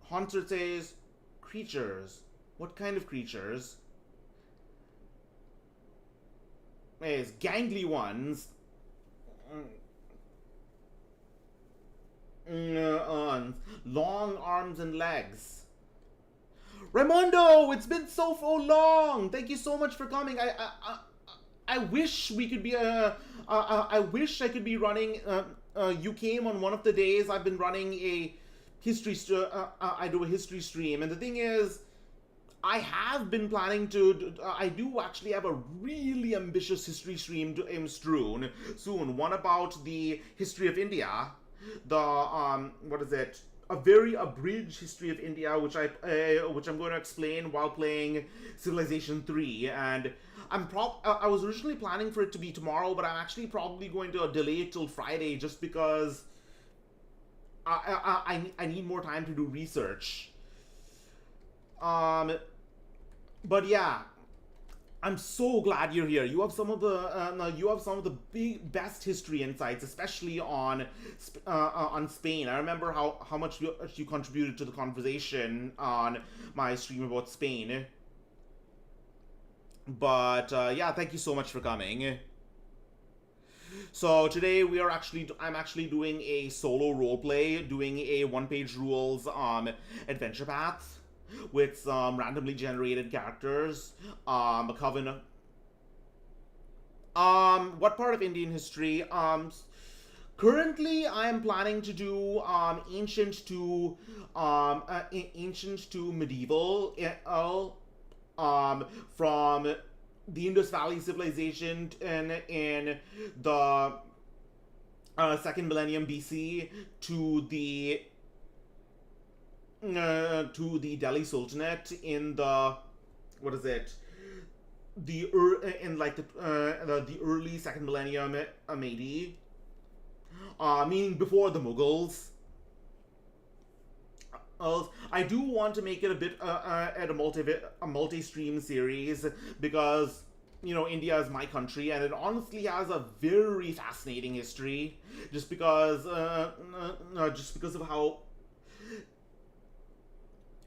Haunter says, creatures. What kind of creatures? Yes, gangly ones. Long arms and legs. Raimondo, it's been so long. Thank you so much for coming. I wish we could be. I wish I could be running. You came on one of the days I've been running a history. I do a history stream, and the thing is, I have been planning to. I do actually have a really ambitious history stream to strewn soon. One about the history of India. The what is it? A very abridged history of India, which I'm going to explain while playing Civilization 3. And I was originally planning for it to be tomorrow, but I'm actually probably going to delay it till Friday just because I need more time to do research. But yeah, I'm so glad you're here. You have some of the best history insights, especially on Spain. I remember how much you contributed to the conversation on my stream about Spain. But yeah, thank you so much for coming. So today I'm actually doing a solo roleplay, doing a one-page rules adventure path with some randomly generated characters. A coven. What part of Indian history? Currently, I am planning to do ancient to medieval. From the Indus Valley civilization in the second millennium BC to the Delhi Sultanate in the the early second millennium AD, meaning before the Mughals. I do want to make it a bit at a multi-stream series because India is my country and it honestly has a very fascinating history just because of how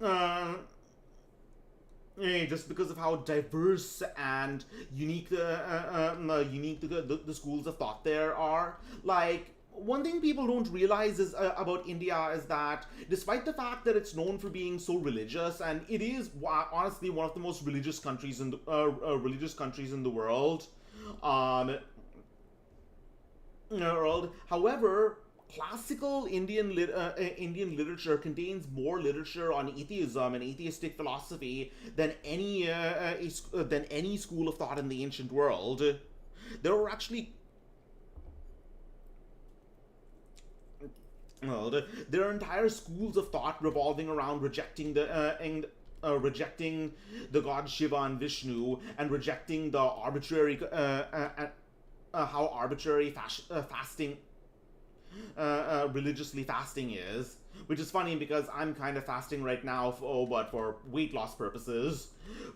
uh, just because of how diverse and unique the schools of thought there are. Like, one thing people don't realize is about India is that despite the fact that it's known for being so religious, and it is honestly one of the most religious countries in the world, um, world. However, classical Indian literature contains more literature on atheism and atheistic philosophy than any school of thought in the ancient world. There were actually there are entire schools of thought revolving around rejecting the gods Shiva and Vishnu and rejecting the arbitrary how arbitrary fasting religiously fasting is, which is funny because I'm kind of fasting right now, but for weight loss purposes.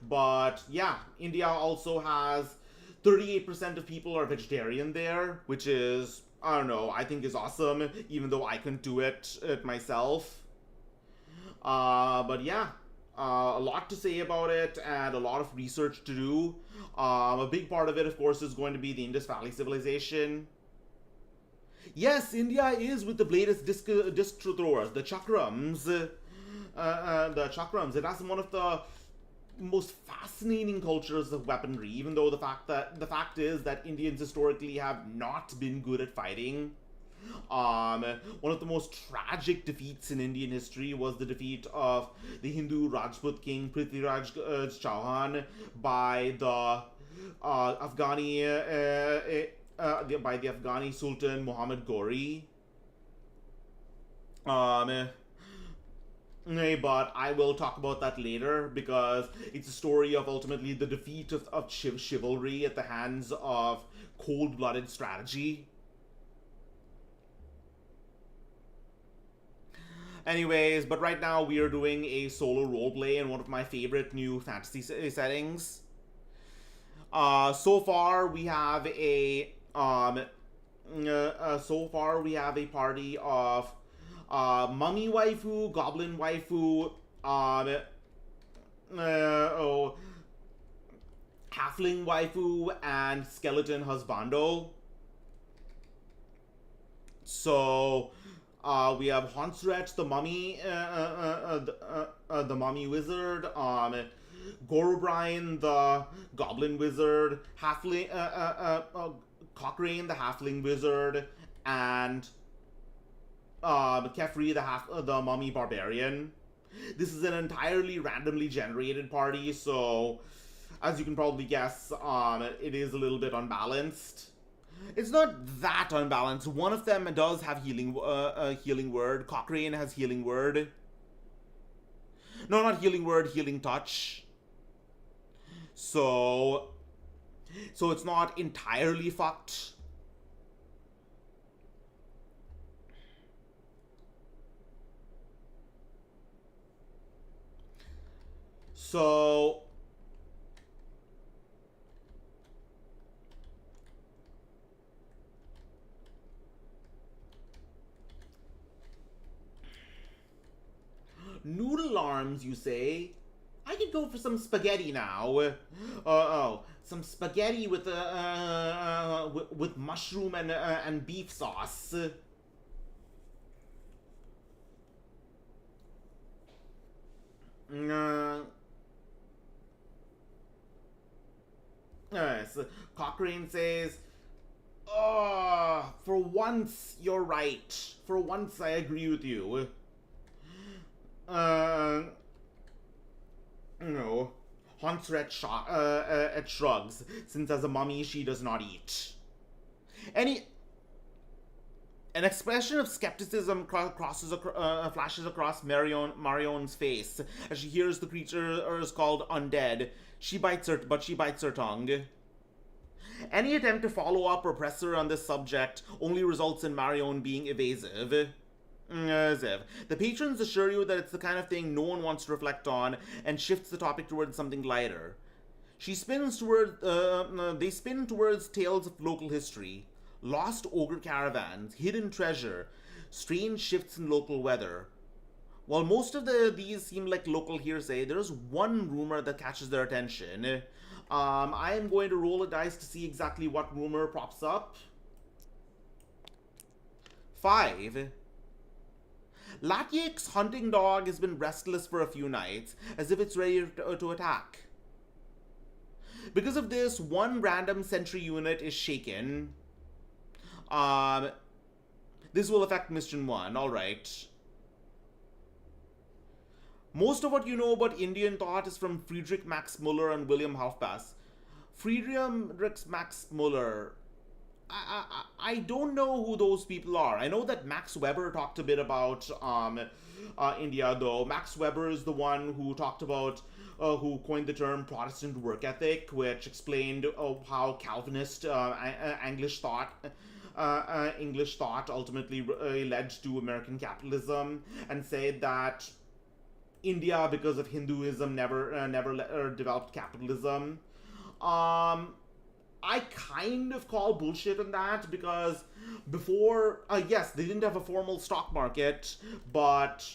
But yeah, India also has 38% of people are vegetarian there, which is, I don't know, I think is awesome, even though I couldn't do it myself. But yeah, a lot to say about it and a lot of research to do. A big part of it, of course, is going to be the Indus Valley civilization. Yes, India is with the latest disc throwers, the chakrams. The chakrams. It has one of the most fascinating cultures of weaponry, even though the fact is that Indians historically have not been good at fighting. One of the most tragic defeats in Indian history was the defeat of the Hindu Rajput king Prithviraj Chauhan by the by the Afghani Sultan Muhammad Ghori. But I will talk about that later because it's a story of ultimately the defeat of chivalry at the hands of cold blooded strategy. Anyways, but right now we are doing a solo roleplay in one of my favorite new fantasy settings. So far we have a party of mummy waifu, goblin waifu, halfling waifu, and skeleton husbando. So we have Hansret, the mummy, the mummy wizard, Gorobrine, the goblin wizard, halfling, Cochrane, the halfling wizard, and Kefri, the mummy barbarian. This is an entirely randomly generated party, so as you can probably guess, it is a little bit unbalanced. It's not that unbalanced. One of them does have healing word. Cochrane has healing word. No, not healing word, healing touch. So it's not entirely fucked. So noodle arms, you say? I could go for some spaghetti now. Some spaghetti with with mushroom and beef sauce. Yes, Cochrane says, "Oh, for once you're right. For once I agree with you." No. Hansret shrugs, since as a mummy she does not eat. An expression of skepticism flashes across Marion's face as she hears the creature is called undead. She bites her tongue. Any attempt to follow up or press her on this subject only results in Marion being evasive. Ziv. The patrons assure you that it's the kind of thing no one wants to reflect on and shifts the topic towards something lighter. They spin towards tales of local history, lost ogre caravans, hidden treasure, strange shifts in local weather. While most of these seem like local hearsay, there's one rumor that catches their attention. I am going to roll a dice to see exactly what rumor pops up. 5. Latyek's hunting dog has been restless for a few nights, as if it's ready to attack. Because of this, one random sentry unit is shaken. This will affect Mission 1, alright. Most of what you know about Indian thought is from Friedrich Max Muller and William Hofbauer. Friedrich Max Muller. I don't know who those people are. I know that Max Weber talked a bit about India, though. Max Weber is the one who talked about, who coined the term Protestant work ethic, which explained how Calvinist English thought ultimately led to American capitalism, and said that India, because of Hinduism, never developed capitalism. I kind of call bullshit on that, because before, yes, they didn't have a formal stock market, but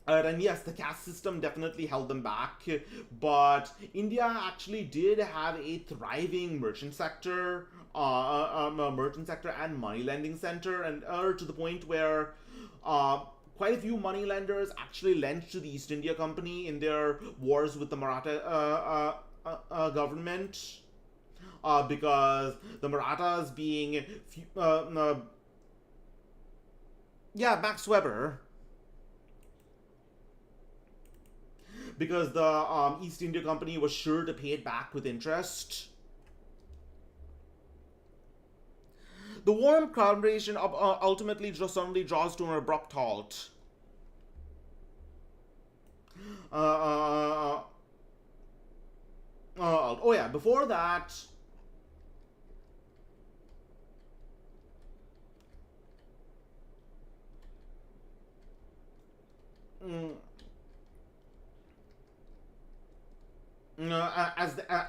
and yes, the caste system definitely held them back, but India actually did have a thriving merchant sector and money lending center, and to the point where quite a few money lenders actually lent to the East India Company in their wars with the Maratha government. Because the Marathas being, Max Weber. Because the East India Company was sure to pay it back with interest. The warm conversation ultimately just suddenly draws to an abrupt halt. Oh yeah, before that.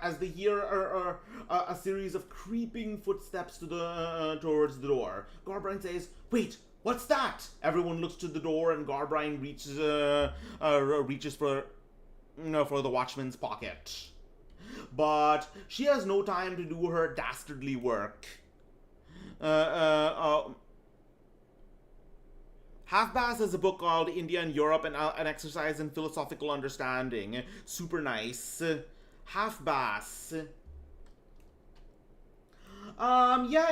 As they hear a series of creeping footsteps towards the door, Garbrine says, "Wait, what's that?" Everyone looks to the door, and Garbrine reaches for the watchman's pocket. But she has no time to do her dastardly work. Half-Bass has a book called India and Europe, an exercise in philosophical understanding. Super nice. Half-Bass.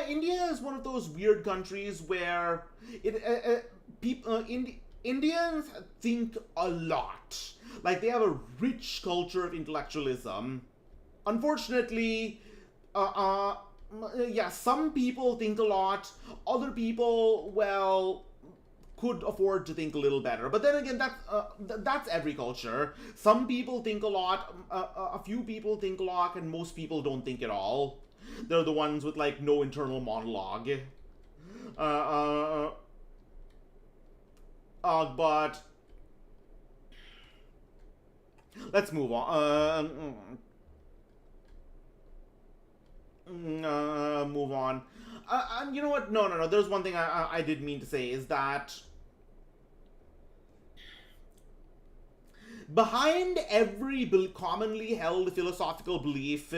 India is one of those weird countries where Indians think a lot. Like, they have a rich culture of intellectualism. Unfortunately, some people think a lot. Other people, well, could afford to think a little better. But then again, that's every culture. Some people think a lot, a few people think a lot, and most people don't think at all. They're the ones with, like, no internal monologue. But let's move on. Move on. And you know what? No. There's one thing I did mean to say, is that behind every commonly held philosophical belief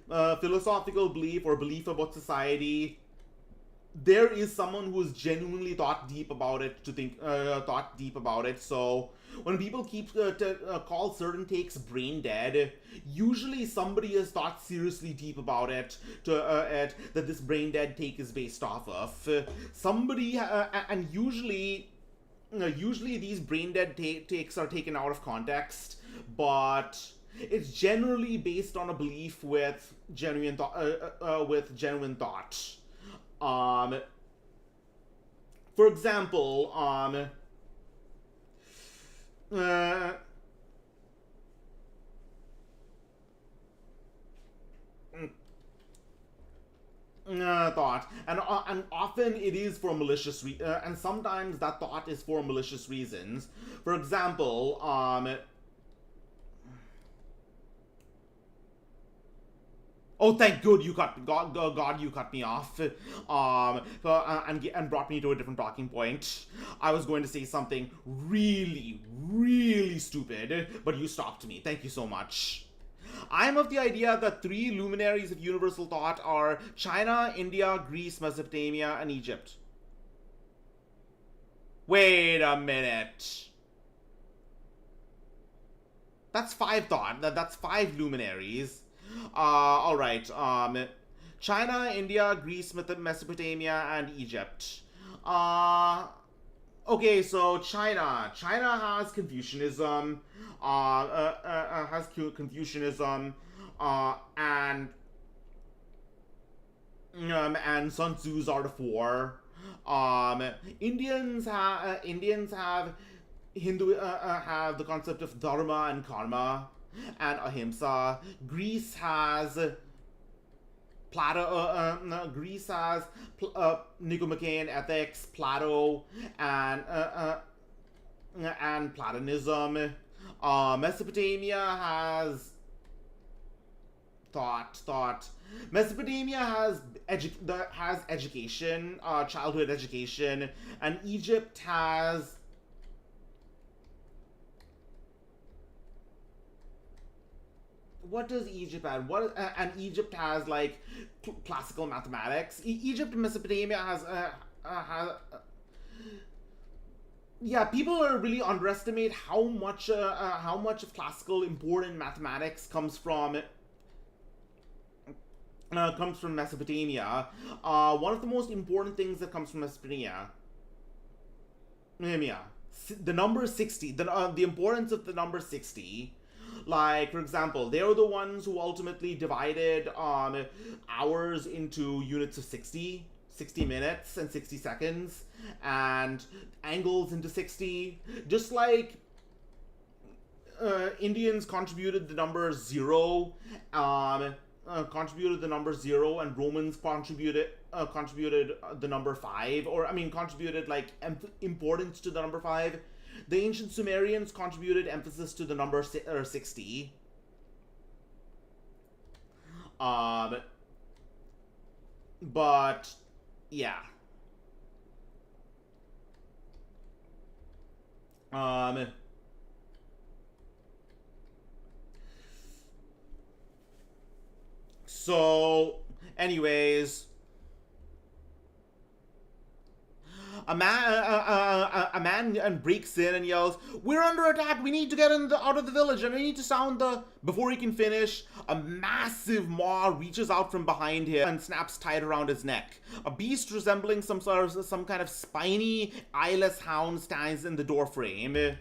or belief about society, there is someone who has genuinely thought deep about it. So when people keep call certain takes brain dead, usually somebody has thought seriously deep about it that this brain dead take is based off of. Somebody and usually these brain dead takes are taken out of context, but it's generally based on a belief with genuine thought. For example, thought, and often it is for and sometimes that thought is for malicious reasons. For example, oh, thank good you cut God, you cut me off, and brought me to a different talking point. I was going to say something really, really stupid, but you stopped me. Thank you so much. I am of the idea that three luminaries of universal thought are China, India, Greece, Mesopotamia, and Egypt. Wait a minute. That's five thought. That's five luminaries. All right. China, India, Greece, Mesopotamia, and Egypt. Okay, so China. China has Confucianism. Has Confucianism, and Sun Tzu's Art of War. Indians have have the concept of dharma and karma and ahimsa. Greece has Nicomachean ethics, Plato, and Platonism. Mesopotamia has thought. Mesopotamia has education, childhood education, and Egypt has what does Egypt have? And Egypt has like classical mathematics. Egypt and Mesopotamia has yeah, people are really underestimate how much of classical important mathematics comes from Mesopotamia. One of the most important things that comes from Mesopotamia, the number 60, the importance of the number 60. Like, for example, they were the ones who ultimately divided hours into units of 60 minutes and 60 seconds, and angles into 60. Just like Indians contributed the number 0, and Romans contributed the number 5, or I mean contributed like importance to the number 5. The ancient Sumerians contributed emphasis to the number 60. But yeah. So, anyways, a man breaks in and yells, "We're under attack! We need to get out of the village, and we need to sound the..." Before he can finish, a massive maw reaches out from behind him and snaps tight around his neck. A beast resembling some kind of spiny, eyeless hound stands in the doorframe.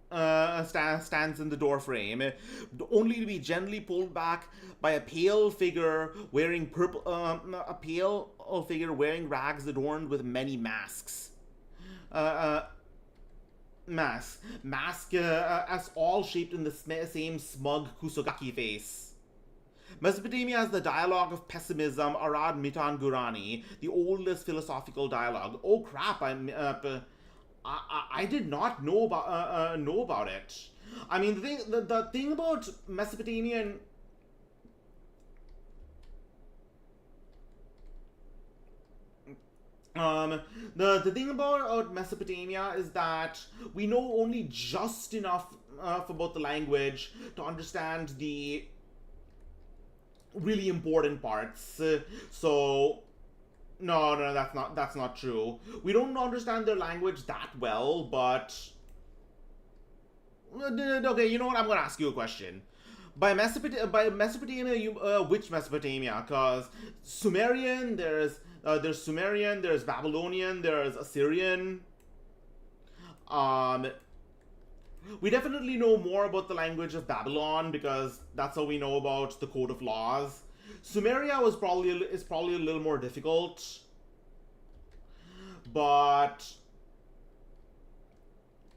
Stands in the doorframe, only to be gently pulled back by a pale figure wearing rags adorned with many masks. As all shaped in the same smug Kusogaki face. Mesopotamia has the dialogue of pessimism, Arad Mitan Gurani, the oldest philosophical dialogue. Oh crap! I did not know about it. I mean, the thing about Mesopotamian. The thing about Mesopotamia is that we know only just enough about the language to understand the really important parts. So. No, that's not true. We don't understand their language that well, but... Okay, you know what? I'm gonna ask you a question. By Mesopotamia, which Mesopotamia? Because Sumerian, there's Sumerian, there's Babylonian, there's Assyrian. We definitely know more about the language of Babylon because that's how we know about the Code of Laws. Sumeria is probably a little more difficult, but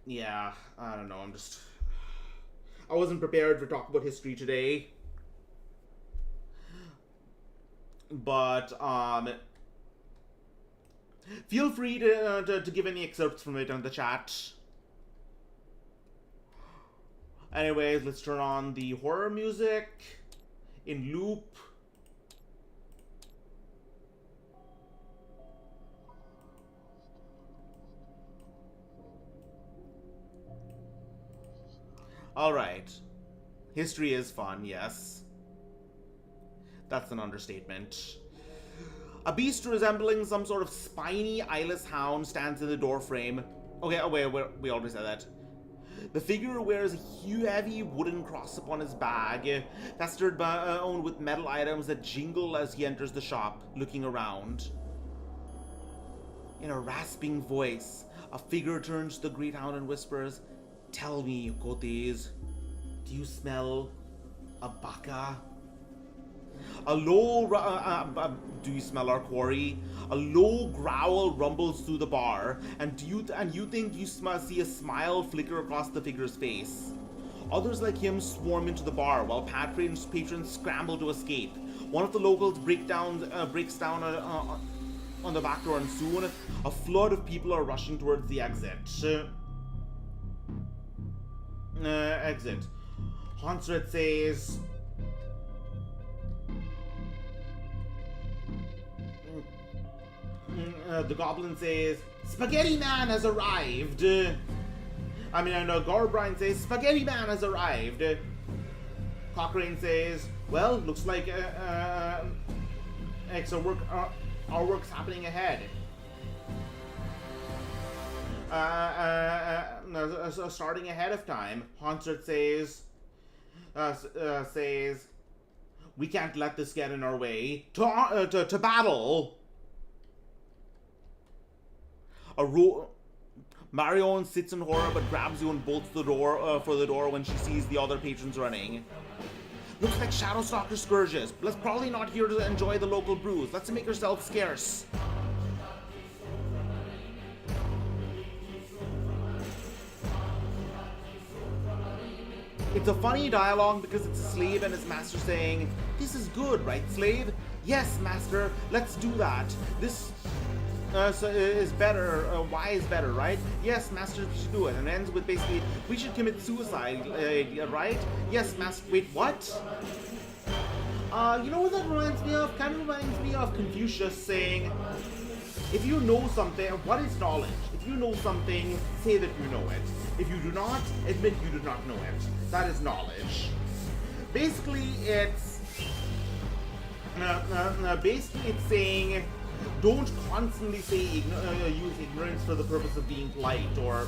yeah, I don't know. I wasn't prepared to talk about history today. but feel free to give any excerpts from it in the chat. Anyways, let's turn on the horror music in loop. Alright. History is fun, yes. That's an understatement. A beast resembling some sort of spiny, eyeless hound stands in the doorframe. Okay, oh wait, we already said that. The figure wears a heavy wooden cross upon his bag, festered with metal items that jingle as he enters the shop, looking around. In a rasping voice, a figure turns to the great hound and whispers, "Tell me, Kotes, do you smell a baka?" A low, do you smell our quarry? A low growl rumbles through the bar, and you think you see a smile flicker across the figure's face. Others like him swarm into the bar, while patrons scramble to escape. One of the locals breaks down on the back door, and soon a flood of people are rushing towards the exit. Exit. Hansred says, the goblin says, "Spaghetti Man has arrived." Gorbrine says, "Spaghetti Man has arrived." Cochrane says, "Well, looks like our work's happening ahead." Starting ahead of time. Hansard says, "We can't let this get in our way. To battle." Marion sits in horror but grabs you and bolts the door for the door when she sees the other patrons running. "Looks like Shadowstalker Scourges. Let's probably not here to enjoy the local brews. Let's make ourselves scarce." It's a funny dialogue because it's a slave and his master saying, "This is good, right, slave?" "Yes, master, let's do that. This is better. Y is better, right?" "Yes, master, we should do it." And it ends with basically, "We should commit suicide, right?" "Yes, master." Wait, what? You know what that reminds me of? Kind of reminds me of Confucius saying, if you know something, what is knowledge? If you know something, say that you know it. If you do not, admit you do not know it. That is knowledge. Basically, it's saying, don't constantly say use ignorance for the purpose of being polite, or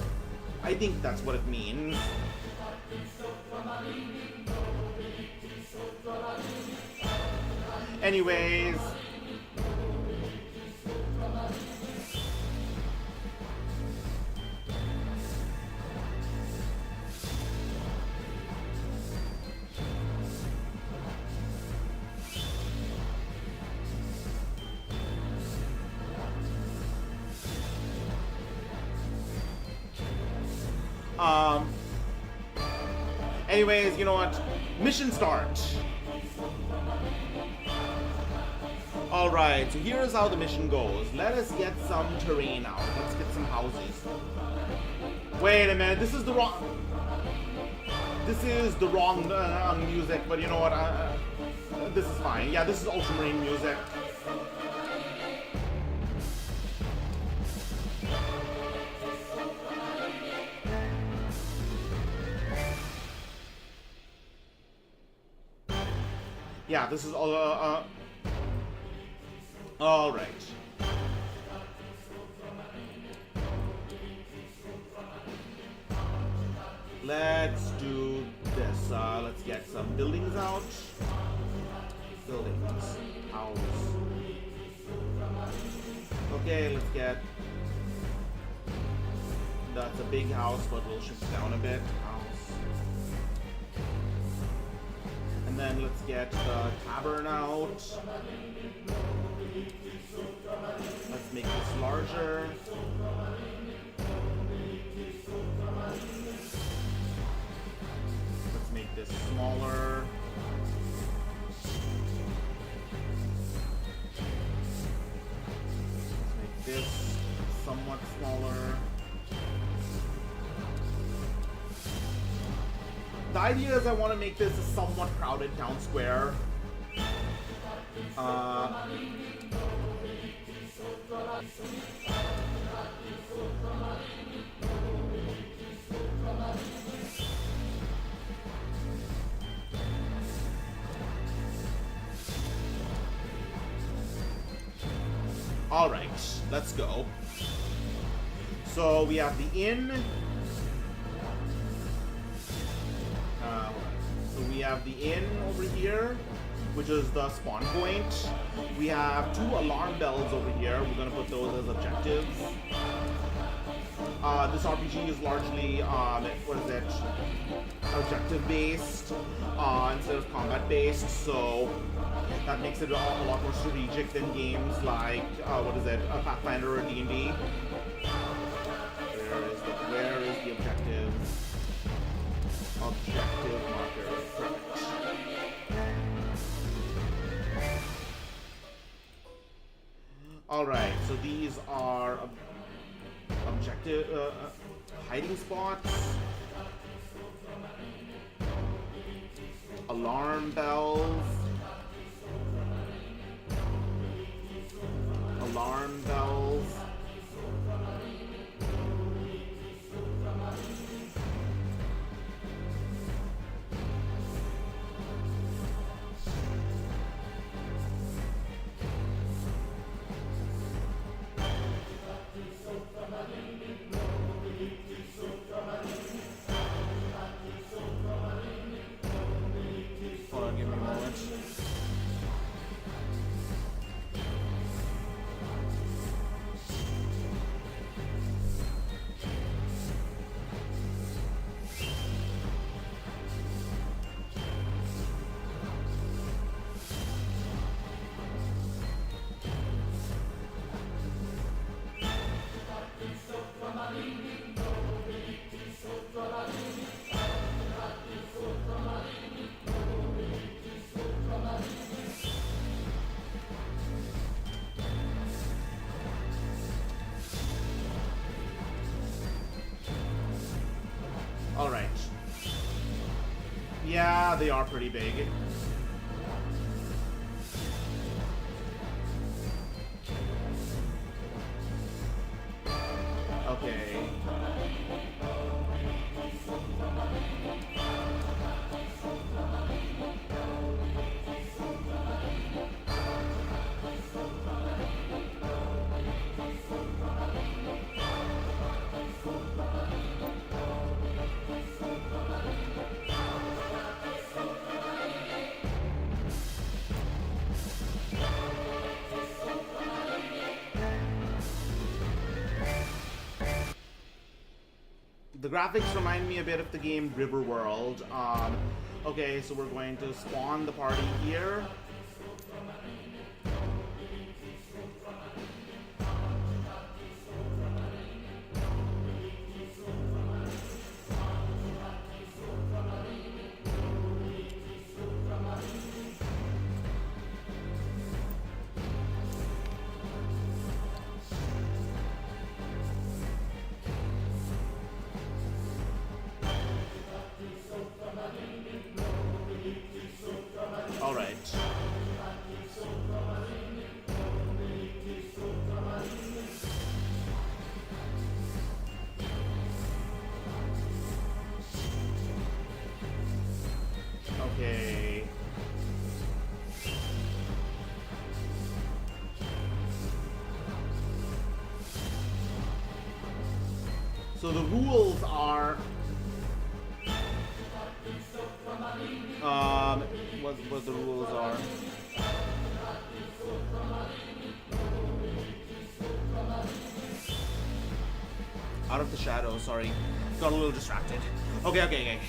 I think that's what it means. Anyways, you know what? Mission start. Alright, so here's how the mission goes. Let us get some terrain out. Let's get some houses. Wait a minute, this is the wrong music, but you know what? This is fine. Yeah, this is Ultramarine music. Yeah, this is all, all right. Let's do this. Let's get some buildings out. Buildings. House. Okay, let's get... That's a big house, but we'll shift down a bit. House. And then let's get the tavern out. Let's make this larger. Let's make this smaller. smaller. The idea is I want to make this a somewhat crowded town square. Alright, let's go. So we have the inn. So we have the inn over here, which is the spawn point. We have 2 alarm bells over here. We're gonna put those as objectives. This RPG is largely, what is it? Objective-based instead of combat-based, so that makes it a lot more strategic than games like, what is it, Pathfinder or D&D. Where is the objective? Objective marker. Perfect. Alright, so these are objective hiding spots. Alarm bells. Alarm bells. Hold on, give me a moment. Alright. Yeah, they are pretty big. Okay. The graphics remind me a bit of the game River World. Okay, so we're going to spawn the party here. All right. Okay. So the rules are what the rules are. Out of the shadow, sorry. Got a little distracted. Okay.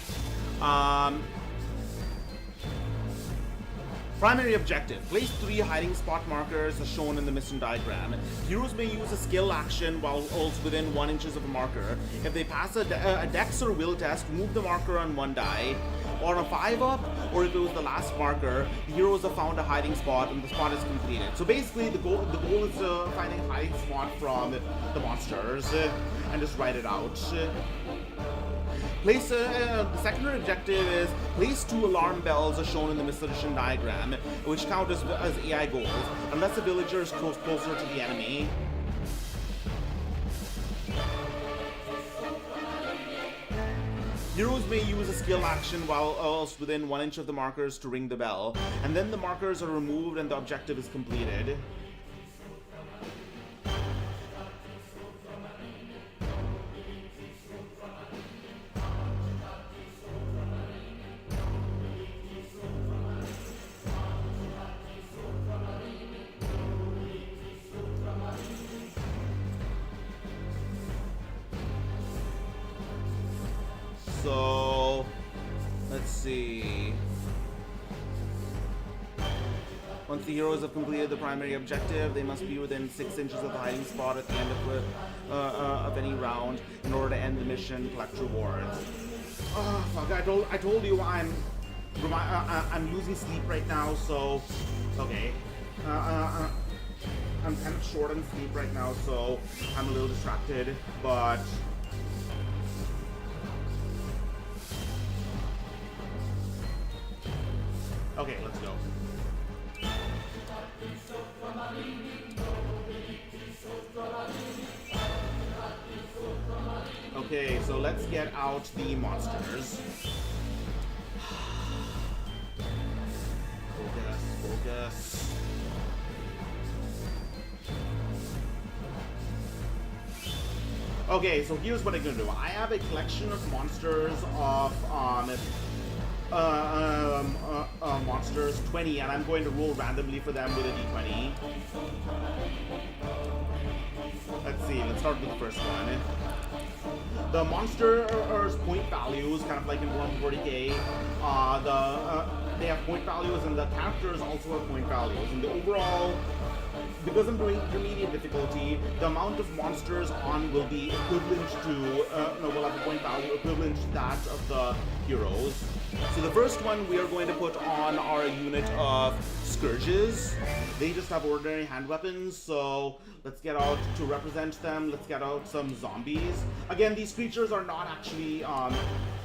Primary objective. Place 3 hiding spot markers as shown in the mission diagram. Heroes may use a skill action while also within 1 inch of a marker. If they pass a dex or will test, move the marker on 1 die. On a 5-up, or if it was the last marker, the heroes have found a hiding spot and the spot is completed. So basically, the goal is finding a hiding spot from the monsters and just write it out. Place the secondary objective is place 2 alarm bells as shown in the mission diagram, which count as AI goals, unless a villager is closer to the enemy. Heroes may use a skill action while else within 1 inch of the markers to ring the bell, and then the markers are removed and the objective is completed. So, let's see. Once the heroes have completed the primary objective, they must be within 6 inches of the hiding spot at the end of any round in order to end the mission, collect rewards. Oh, fuck, I told you I'm losing sleep right now, so, okay. I'm kind of short on sleep right now, so I'm a little distracted, but... Okay, let's go. Okay, so let's get out the monsters. Focus. Okay, so here's what I'm gonna do. I have a collection of monsters of monsters, 20, and I'm going to roll randomly for them with a d20. Let's see, let's start with the first one. The monsters' point values, kind of like in Warhammer 40k, they have point values, and the characters also have point values. And the overall, because I'm doing intermediate difficulty, the amount of monsters on will be equivalent to, will have a point value equivalent to that of the heroes. So the first one we are going to put on our unit of Scourges. They just have ordinary hand weapons, so let's get out to represent them. Let's get out some zombies. Again, these creatures are not actually,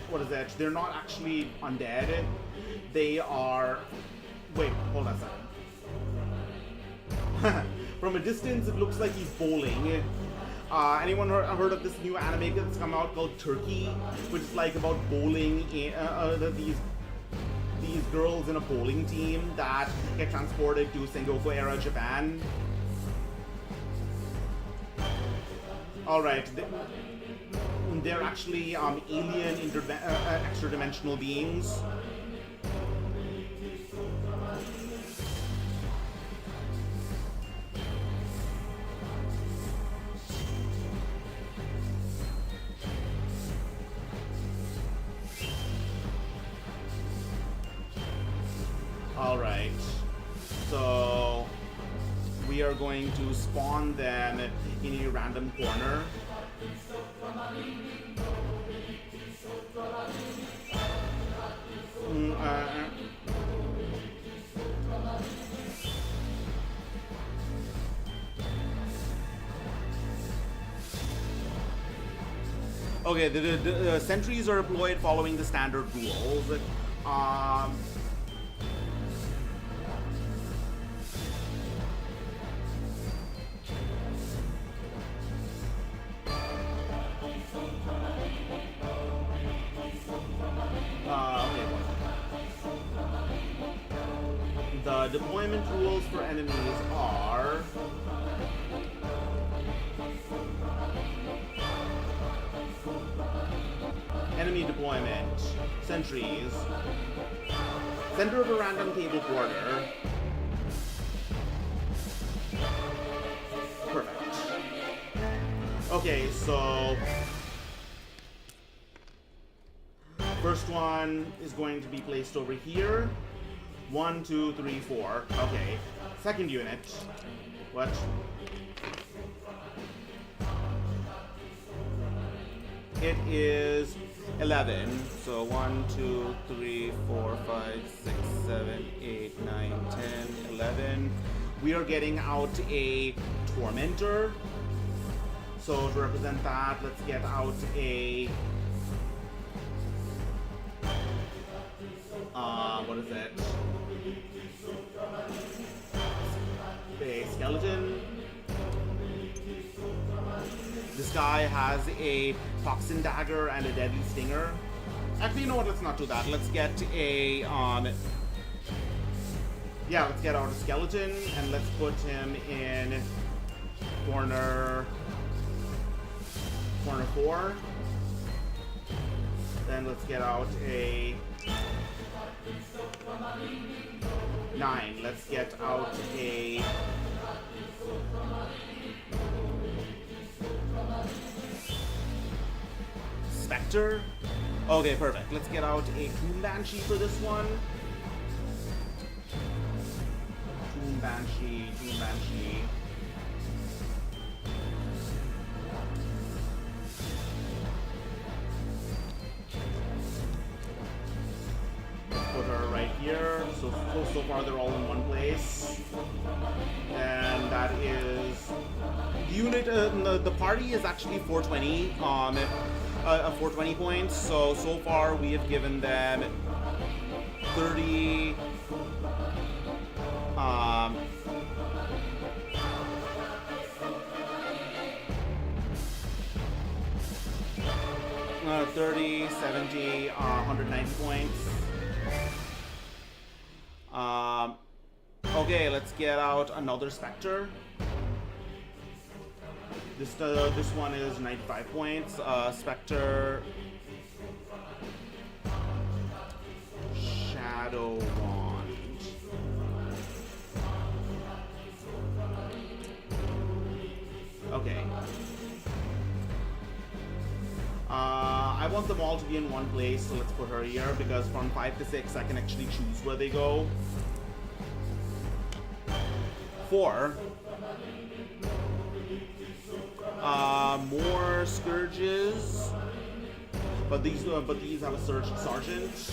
what is it? They're not actually undead. They are... Wait, hold on a second. From a distance, it looks like he's bowling. Anyone heard of this new anime that's come out called Turkey, which is like about bowling? These girls in a bowling team that get transported to Sengoku era Japan. All right, they're actually alien extra-dimensional beings. Alright, so we are going to spawn them in a random corner. Okay, the sentries are deployed following the standard rules. The deployment rules for enemies are... Enemy deployment. Sentries. Center of a random table quarter. Perfect. Okay, so... First one is going to be placed over here. 1, 2, 3, 4. Okay. Second unit. What? It is 11. So 1, 2, 3, 4, 5, 6, 7, 8, 9, 10, 11. We are getting out a Tormentor. So to represent that, let's get out a what is it? A skeleton. This guy has a Toxin Dagger and a Deadly Stinger. Actually, you know what? Let's not do that. Let's get a let's get out a skeleton and let's put him in corner 4. Then let's get out a 9. Let's get out a Spectre. Okay, perfect. Let's get out a Tomb Banshee for this one. Tomb Banshee. Put her right here. So far they're all in one place. And that is the unit. The party is actually 420. 420 points. So far we have given them 30. 30, 70, 190 points. Okay, let's get out another Spectre. This one is 95 points. Spectre, Shadow Wand. Okay. I want them all to be in one place, so let's put her here because from 5 to 6 I can actually choose where they go. 4. More Scourges, but these have a Sergeant.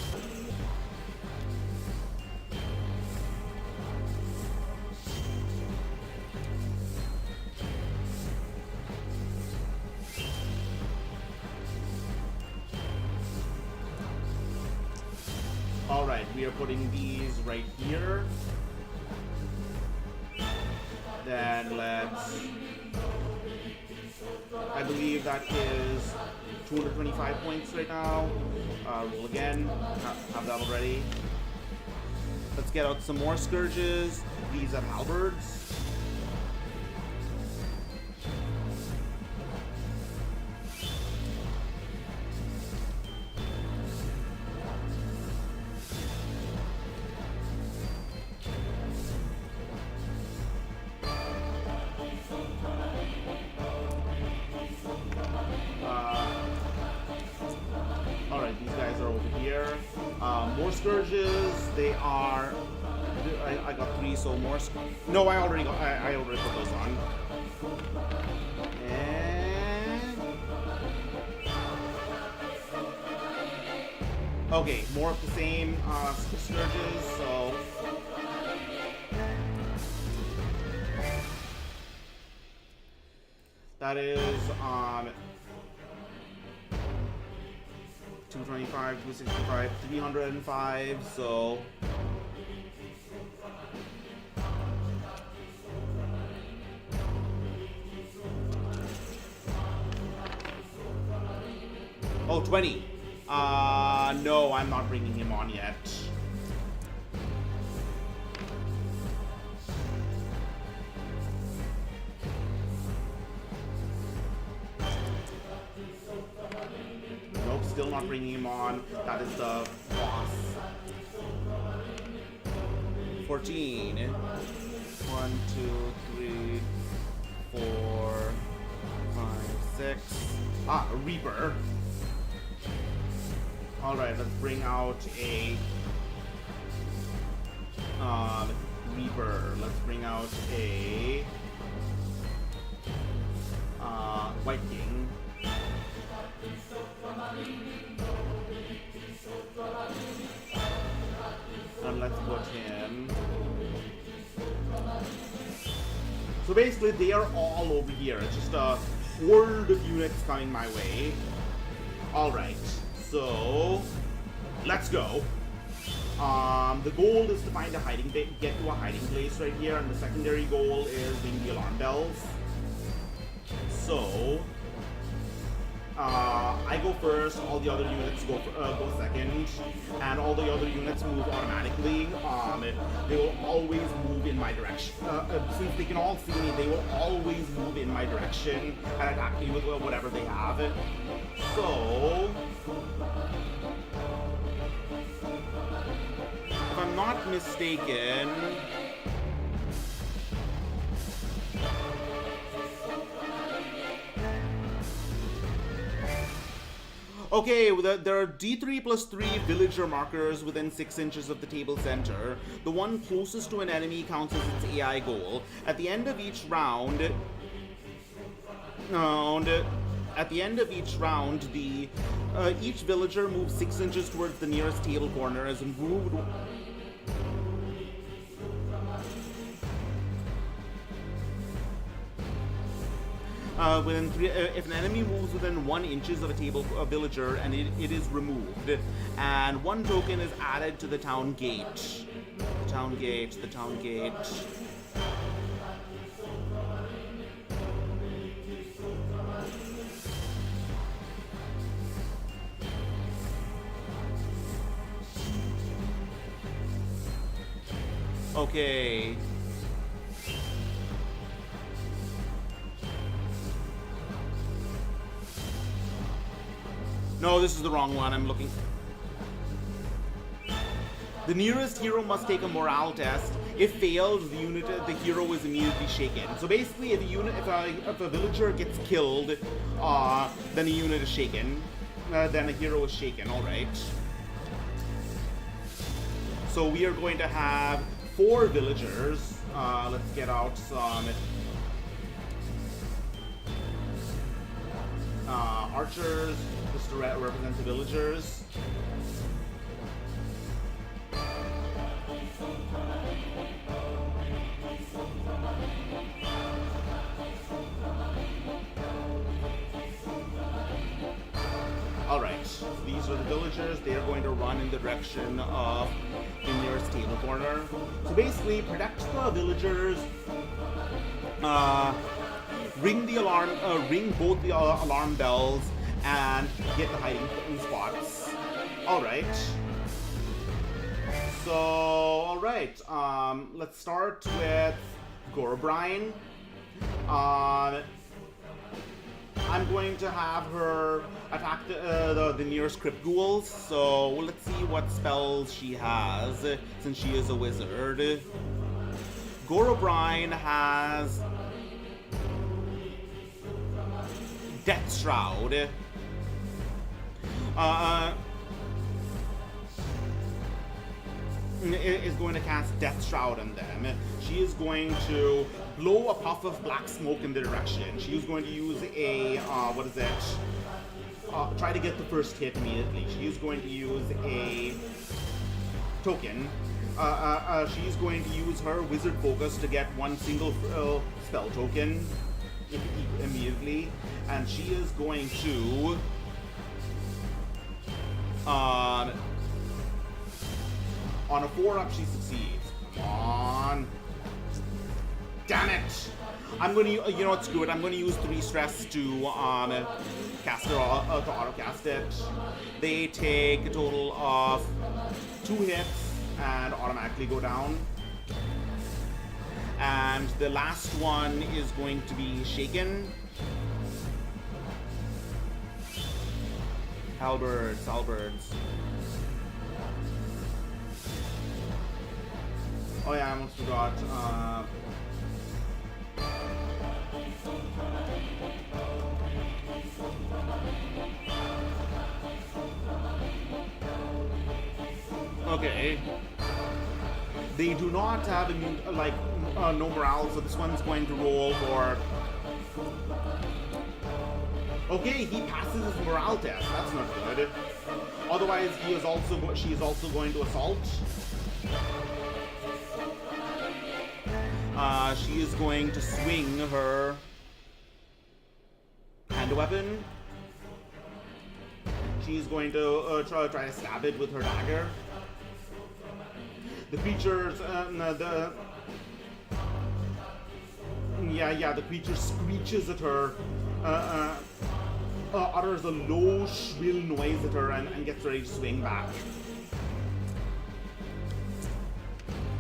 Alright, we are putting these right here. Then let's... I believe that is 225 points right now. Roll again. Have that already. Let's get out some more Scourges. These are halberds. More Scourges. They are. I got 3, so more. No, I already put those on. And okay, more of the same Scourges. So that is 225, 265, 305, so oh, 20. No, I'm not bringing him on yet. Still not bringing him on. That is the boss. 14. 1, 2, 3, 4, 5, 6. Ah, a Reaper. Alright, let's bring out a Reaper. Let's bring out a White King. let's put him. So basically, they are all over here. It's just a horde of units coming my way. Alright, so let's go. The goal is to find a get to a hiding place right here, and the secondary goal is ring the alarm bells. So, I go first, all the other units go second, and all the other units move automatically. They will always move in my direction. Since they can all see me, they will always move in my direction and attack me with whatever they have. So, if I'm not mistaken, okay, there are D3 plus 3 villager markers within 6 inches of the table center. The one closest to an enemy counts as its AI goal. At the end of each round, each villager moves 6 inches towards the nearest table corner as moved. If an enemy moves within 1 inches of a villager, and it is removed, and 1 token is added to the town gate. The town gate. Okay. No, this is the wrong one. I'm looking. The nearest hero must take a morale test. If failed, the hero is immediately shaken. So basically, if a villager gets killed, then a unit is shaken. Then a hero is shaken. All right. So we are going to have 4 villagers. Let's get out some archers, just to represent the villagers. Alright, these are the villagers. They are going to run in the direction of the nearest table corner. So basically, protect the villagers, ring both the alarm bells, and get the hiding spots. Alright. So, alright, let's start with Gorbrine. I'm going to have her attack the nearest crypt ghouls, so let's see what spells she has, since she is a wizard. Gorbrine has Death Shroud. Is going to cast Death Shroud on them. She is going to blow a puff of black smoke in the direction. She is going to use a, try to get the first hit immediately. She is going to use a token. She's going to use her Wizard Focus to get 1 single spell token immediately. And she is going to on a 4-up, she succeeds. Come on. Damn it! I'm going to, you know what, screw it. I'm going to use 3 stress to cast her, to auto-cast it. They take a total of 2 hits and automatically go down. And the last one is going to be shaken. Halberds. Oh yeah, I almost forgot. Okay. They do not have no morale, so this one's going to roll for. Okay, he passes his morale test. That's not good. Otherwise, she is also going to assault. She is going to swing her hand weapon. She's going to try to stab it with her dagger. The creatures, the creature screeches at her, utters a low, shrill noise at her, and gets ready to swing back.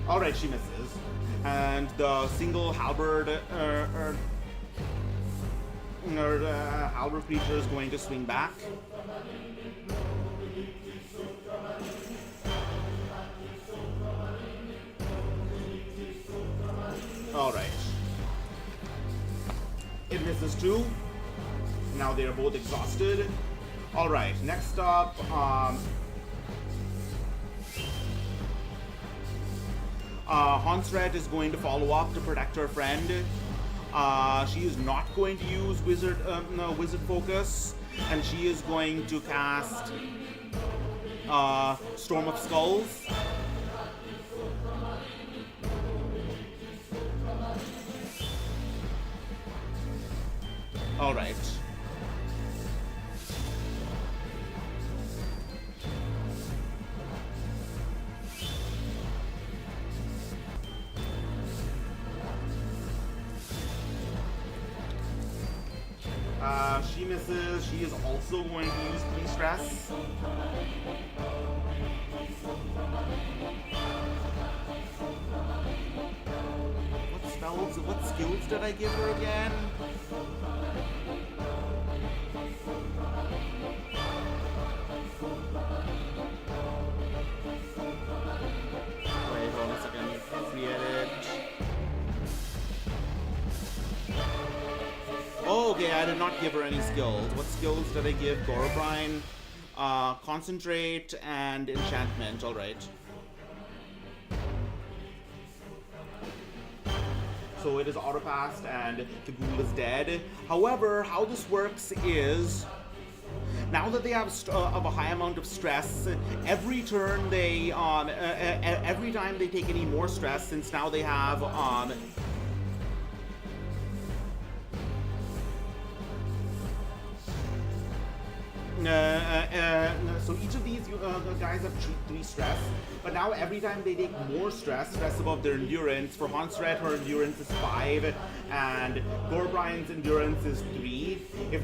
Alright, she misses. And the single halberd, halberd creature is going to swing back. Alright. It misses too. Now they are both exhausted. Alright, next up, Hansred is going to follow up to protect her friend. She is not going to use wizard focus, and she is going to cast Storm of Skulls. All right. She misses. She is also going to use 3 stress. What skills did I give her again? Wait, hold on a second. Free edit. Oh, okay, I did not give her any skills. What skills did I give Gorobrine? Concentrate and enchantment, alright. So it is auto-passed and the ghoul is dead. However, how this works is, now that they have a high amount of stress, every turn they, every time they take any more stress, since now they have, so each of these guys have 3 stress, but now every time they take more stress above their endurance, for Hansred, her endurance is 5, and Gorbrine's endurance is 3. If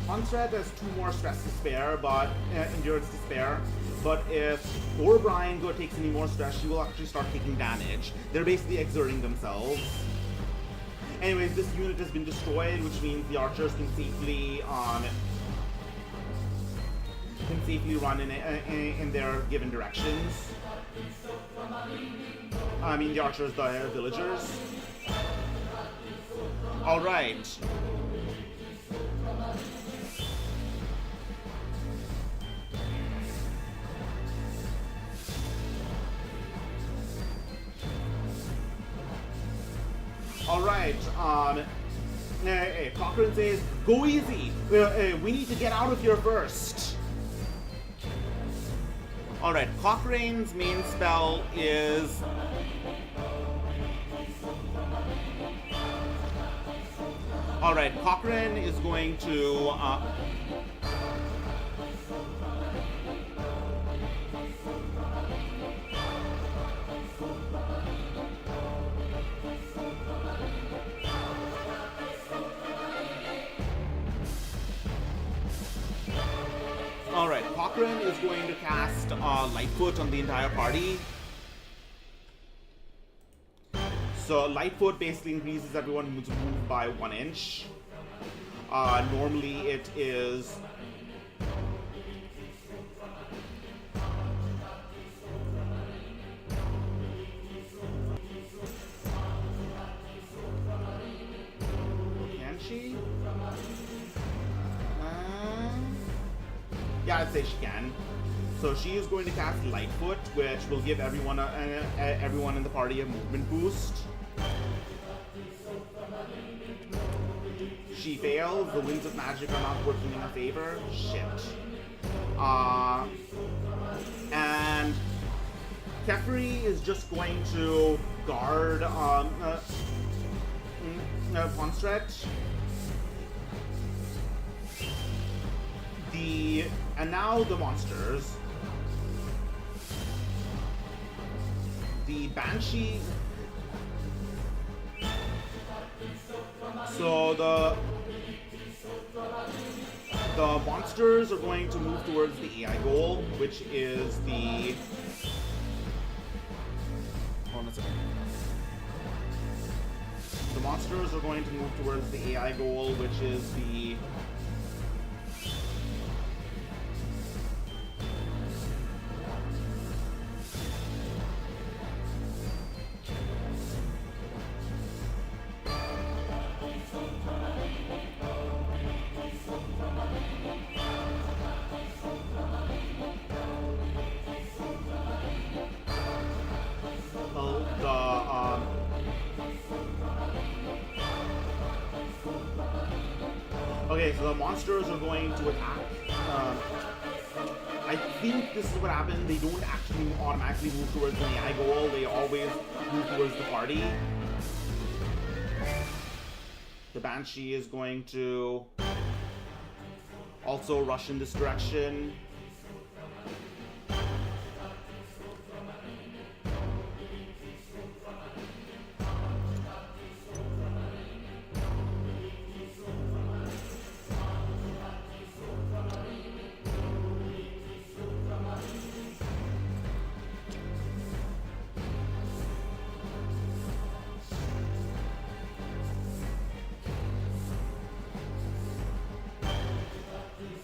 Hansred has 2 more stress to spare, but endurance to spare, but if Gorbrine takes any more stress, she will actually start taking damage. They're basically exerting themselves. Anyways, this unit has been destroyed, which means the archers can safely run in their given directions. I mean, the archers, the villagers. All right. All right. Cochrane says, "Go easy. We need to get out of here first." Alright, Cochrane's main spell is... Alright, Cochrane is going to... Alright, Cochrane is going to cast Lightfoot on the entire party. So Lightfoot basically increases everyone's move by 1 inch. Normally it is... Can she? Yeah, I'd say she can. So she is going to cast Lightfoot, which will give everyone in the party a movement boost. She fails. The winds of magic are not working in her favor. Shit. And Kefri is just going to guard Ponstret. And now the monsters. The Banshee. So the monsters are going to move towards the AI goal, which is the. Hold on a second. The monsters are going to move towards the AI goal, which is the. Okay, so the monsters are going to attack. I think this is what happened. They don't actually automatically move towards the AI goal. They always move towards the party. The Banshee is going to also rush in this direction.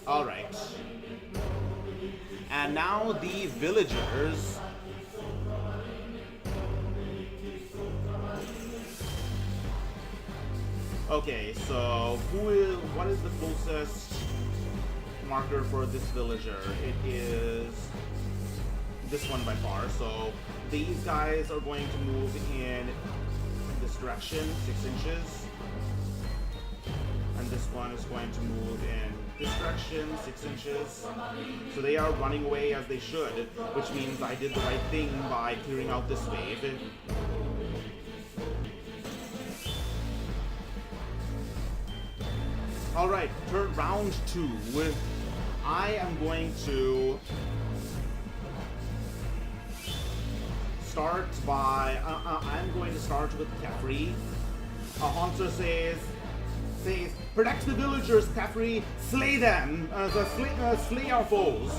Alright. And now the villagers. Okay, so what is the closest marker for this villager? It is this one by far. So these guys are going to move in this direction, 6 inches. And this one is going to move in this direction, 6 inches. So they are running away as they should, which means I did the right thing by clearing out this wave. Alright, round 2. I am going to start by, I'm going to start with Kefri. Haunter says, protect the villagers, Kefri, slay them, slay our foes.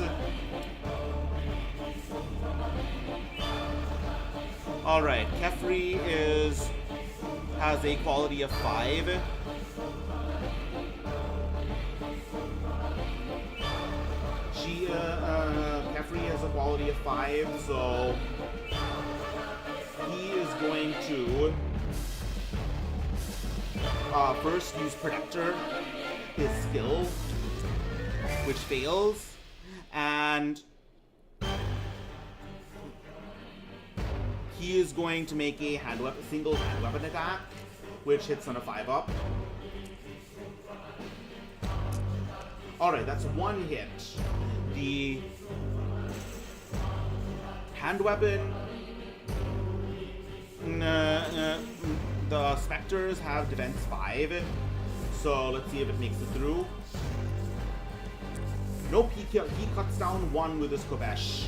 Alright, Kefri has a quality of 5. Kefri has a quality of 5, so he is going to first use Protector, his skill, which fails, and he is going to make a single hand weapon attack, which hits on a 5-up. Alright, that's 1 hit. The hand weapon, the specters have defense 5, so let's see if it makes it through. Nope, he cuts down 1 with his Kovesh.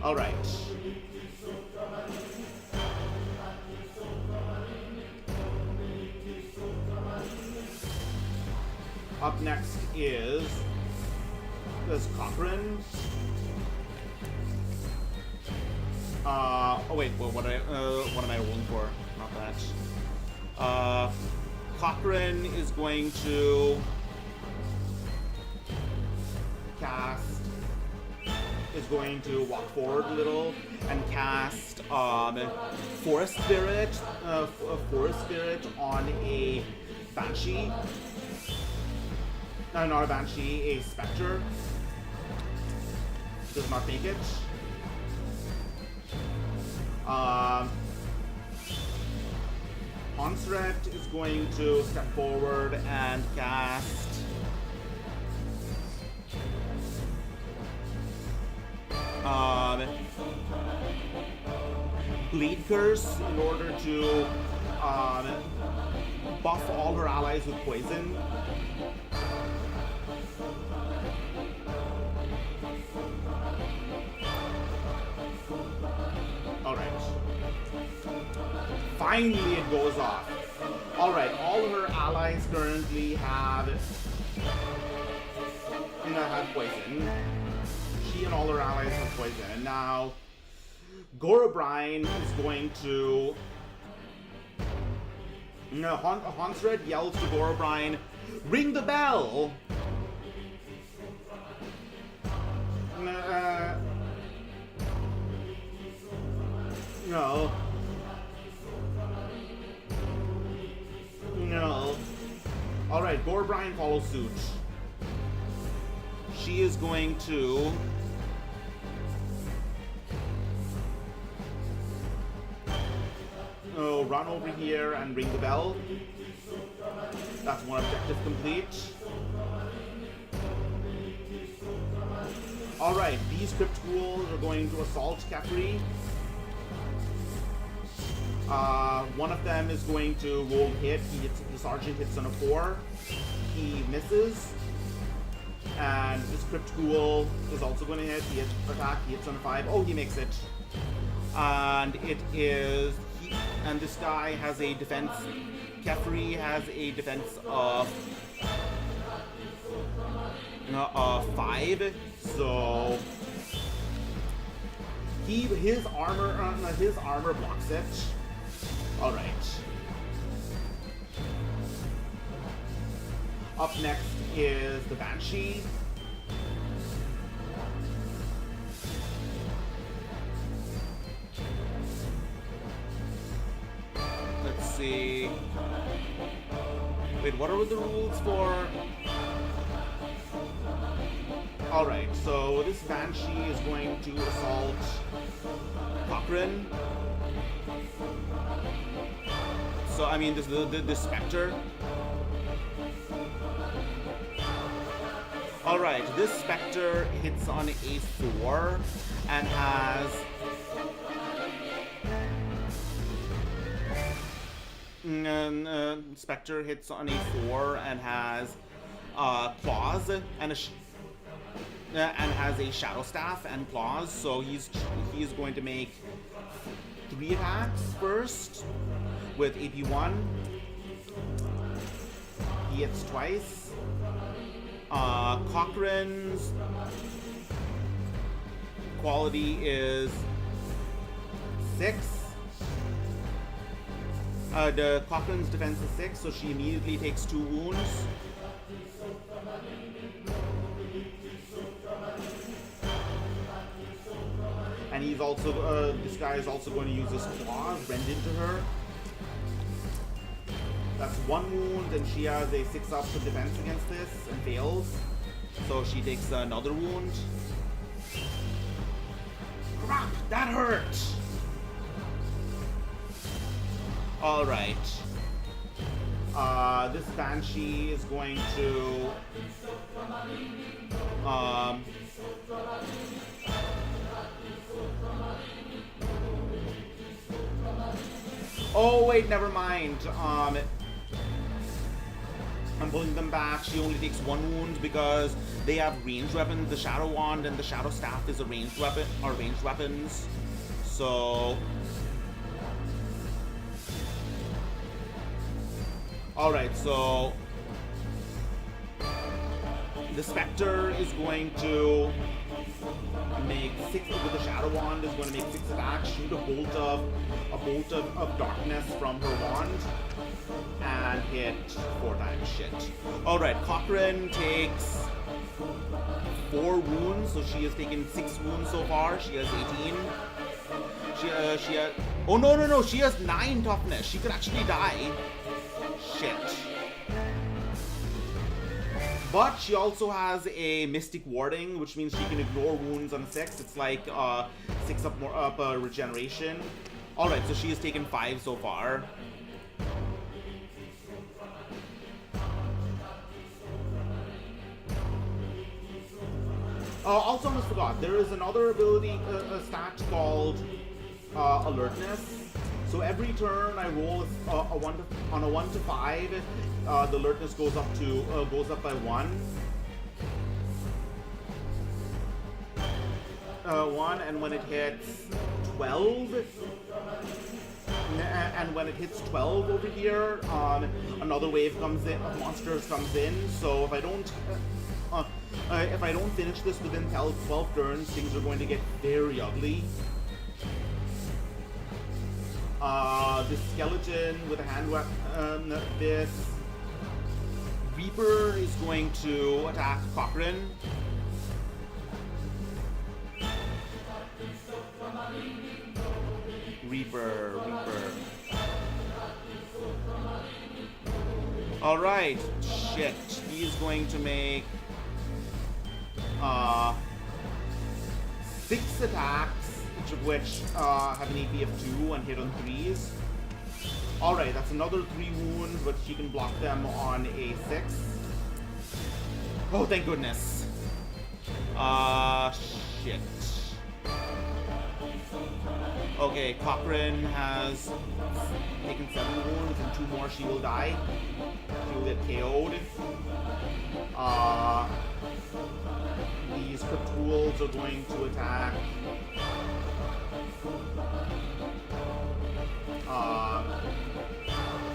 Alright. Up next is Cochrane. Oh wait, well, what am I rolling for? Not that. Cochrane is going to walk forward a little and cast Forest Spirit on a Banshee. No, not a Banshee, a Spectre. Does not make it. Ponstret is going to step forward and cast um, Blade Curse in order to buff all her allies with poison. Alright. Finally it goes off. Alright, all her allies currently have poison. She and all her allies have poison. And now Gorobrine is going to... No, Hansred yells to Gorobrine, "Ring the bell!" No. No. Alright, Gorobrine follows suit. She is going to... run over here and ring the bell. That's one objective complete. Alright, these Crypt Ghouls are going to assault Kefri. One of them is going to roll hit. The Sergeant hits on a 4. He misses. And this Crypt Ghoul is also going to hit. He hits attack. He hits on a 5. Oh, he makes it. And it is... And this guy has a defense... Kefri has a defense of... 5. So... His armor blocks it. Alright. Up next is the Banshee. Let's see. Wait, what are the rules for... Alright, so this Banshee is going to assault Cochrane. So, I mean, this Spectre. Alright, this Spectre hits on a 4 and has... Spectre hits on a 4 and has claws and has a Shadow Staff and claws, so he's going to make 3 attacks first with AP 1. He hits twice. Cochrane's quality is 6. The Cochrane's defense is 6, so she immediately takes 2 wounds. And he's also, this guy is also going to use his claws, rend into her. That's 1 wound, and she has a 6 up to defense against this, and fails. So she takes another wound. Crap, that hurt! Alright. This Banshee is going to... Oh, wait, never mind. I'm pulling them back. She only takes 1 wound because they have ranged weapons. The Shadow Wand and the Shadow Staff is a ranged weapon, are ranged weapons. So... Alright, so... The Spectre is going to make 6, with the Shadow Wand, is going to make 6 attacks, shoot a bolt of darkness from her wand, and hit 4 times. Shit. Alright, Cochrane takes 4 wounds, so she has taken 6 wounds so far. She has 18. She has... Oh, no, she has 9 toughness. She could actually die. Shit. But she also has a Mystic Warding, which means she can ignore wounds on 6. It's like 6 up regeneration. Alright, so she has taken 5 so far. Also, almost forgot. There is another ability, stat called alertness. So every turn I roll on a 1 to 5, the alertness goes up by 1. 1, and when it hits 12, and when it hits 12 over here, another wave comes in of monsters comes in. So if I don't finish this within 12 turns, things are going to get very ugly. This skeleton with a hand weapon, this Reaper is going to attack Cochrane. Reaper. Alright, shit. He's going to make 6 attacks, each of which have an AP of 2 and hit on 3s. Alright, that's another 3 wounds, but she can block them on a 6. Oh, thank goodness. Shit. Okay, Cochrane has taken 7 wounds, and 2 more she will die. She will get KO'd. These patrols are going to attack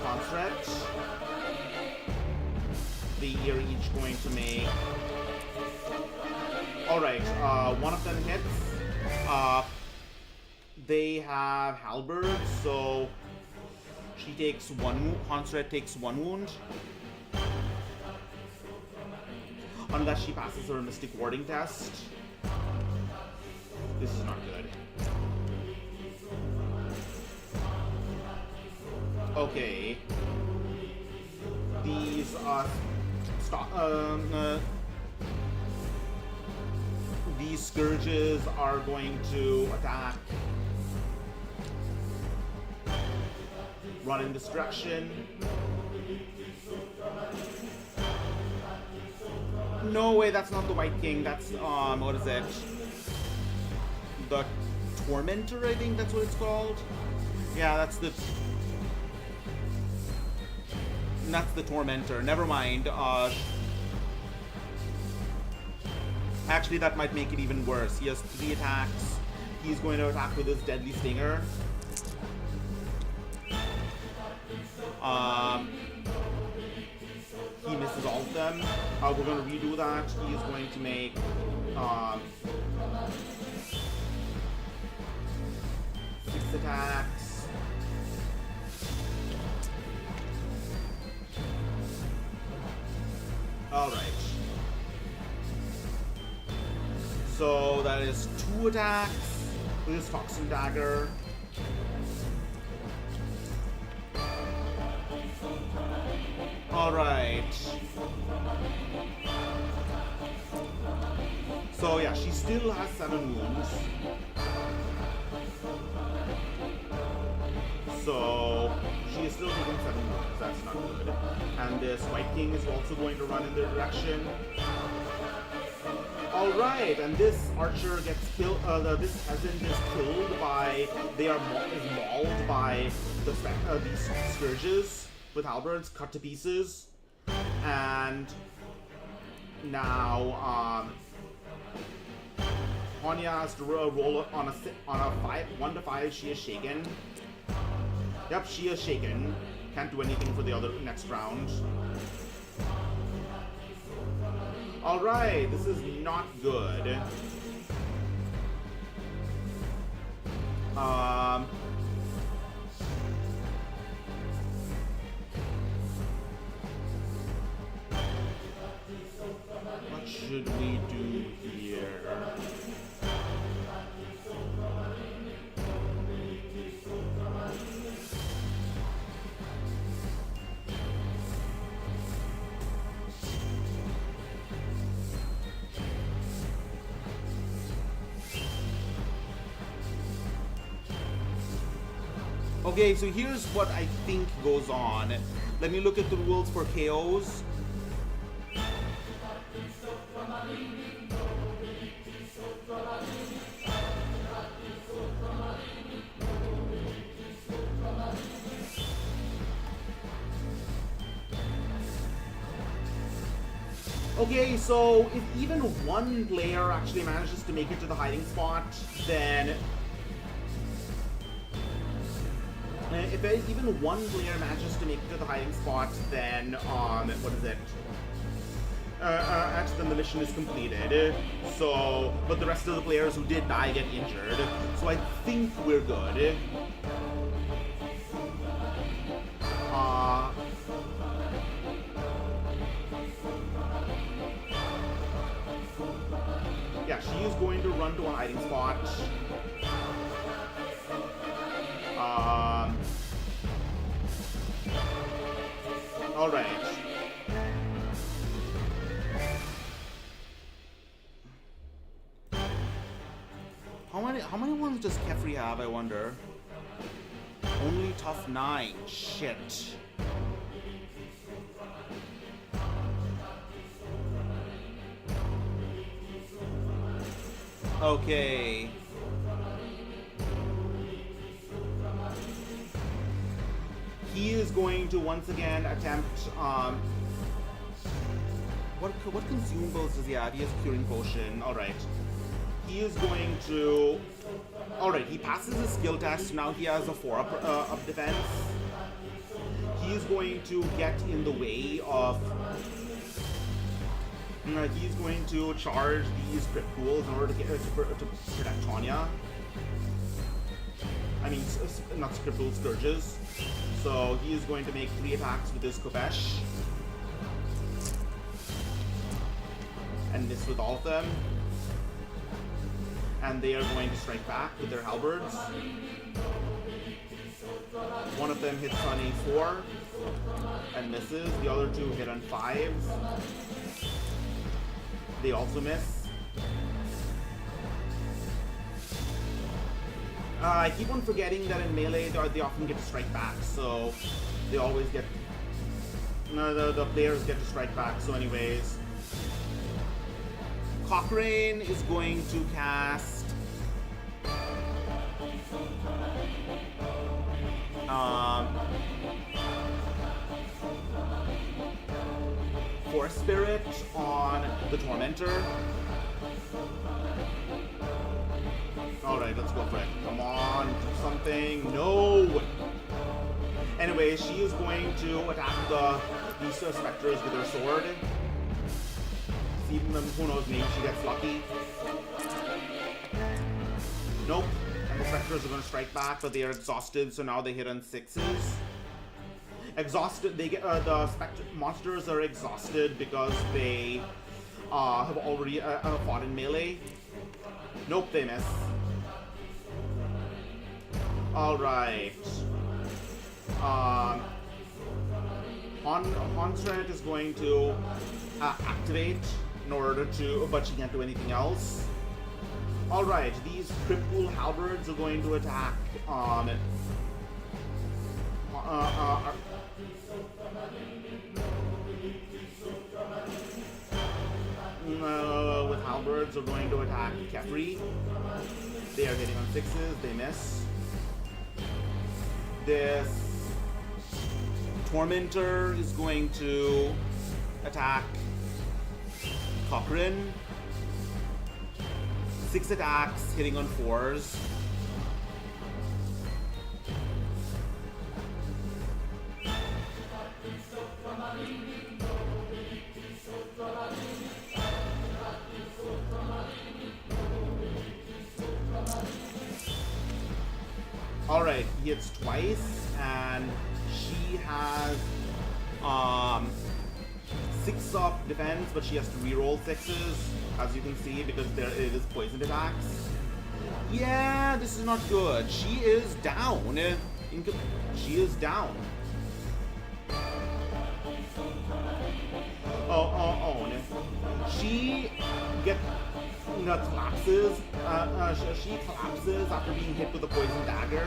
Construct. They are each going to make... Alright, one of them hits. They have halberds, so she takes 1 Construct takes 1 wound. Unless she passes her Mystic Warding test. This is not good. Okay. These these scourges are going to attack. Run in this direction. No way, that's not the White King. That's what is it? The Tormentor, I think that's what it's called. Yeah, that's the Tormentor. Never mind. Actually, that might make it even worse. He has 3 attacks. He's going to attack with his Deadly Stinger. He misses all of them. We're going to redo that. He is going to make 6 attacks. Alright. So that is 2 attacks with his Toxin Dagger. Alright. So yeah, she still has 7 wounds. So she is still taking 7 wounds. That's not good. And this White King is also going to run in their direction. Alright, and this archer gets killed, this peasant is killed by, is mauled by these scourges with halberds, cut to pieces. And now, Honya has to roll on a 1 to 5, she is shaken. Yep, she is shaken. Can't do anything for the next round. Alright, this is not good. What should we do here? Okay, so here's what I think goes on. Let me look at the rules for KOs. Okay, so if even one player actually manages to make it to the hiding spot, then... if even one player manages to make it to the hiding spot, then, what is it? Actually, then the mission is completed. So, but the rest of the players who did die get injured. So I think we're good. Yeah, she is going to run to a hiding spot. All right. How many ones does Kefri have, I wonder? Only tough 9. Shit. Okay. He is going to once again attempt, what consumables does he have? He has Curing Potion. Alright. He is going to... Alright, he passes his skill test. Now he has a 4 up defense. He is going to get in the way of... he's going to charge these crit pools in order to protect Tanya. I mean, not script pools, scourges. So he is going to make 3 attacks with his Kopesh. And miss with all of them. And they are going to strike back with their halberds. One of them hits on a 4 and misses. The other 2 hit on 5s. They also miss. I keep on forgetting that in melee they often get to strike back, so they always get... the players get to strike back, so anyways. Cochrane is going to cast... Force Spirit on the Tormentor. Alright, let's go for it. Come on, do something. No! Anyway, she is going to attack these specters with her sword. See, who knows, maybe she gets lucky. Nope. And the specters are going to strike back, but they are exhausted, so now they hit on 6s. Exhausted, they get the monsters are exhausted because they have already fought in melee. Nope, they miss. Alright. Honstrand is going to activate in order to, but she can't do anything else. Alright, these Crippool Halberds are going to attack with halberds are going to attack Kefri. They are hitting on 6s, they miss. This Tormentor is going to attack Cochrane. 6 attacks, hitting on 4s. Alright, he hits twice, and she has 6 up defense, but she has to reroll 6s, as you can see, because it is poisoned attacks. Yeah, this is not good. She is down. She is down. She collapses. She collapses after being hit with a poison dagger,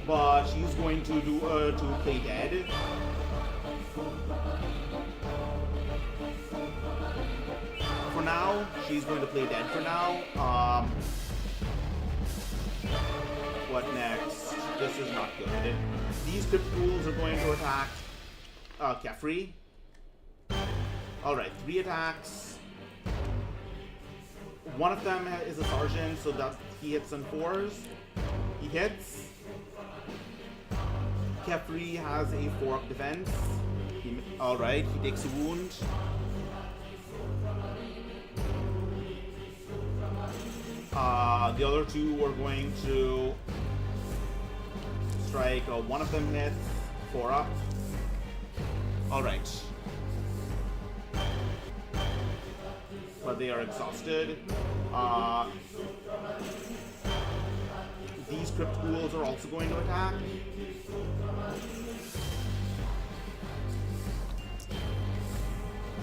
but she's going to do to play dead. For now, she's going to play dead. For now, what next? This is not good. These crypt pools are going to attack Kefri. Alright, 3 attacks. One of them is a sergeant, so that he hits on 4s. He hits. Kefri has a 4-up defense. Alright, he takes a wound. The other 2 are going to strike. One of them hits. 4-up. Alright. But they are exhausted. These crypt ghouls are also going to attack.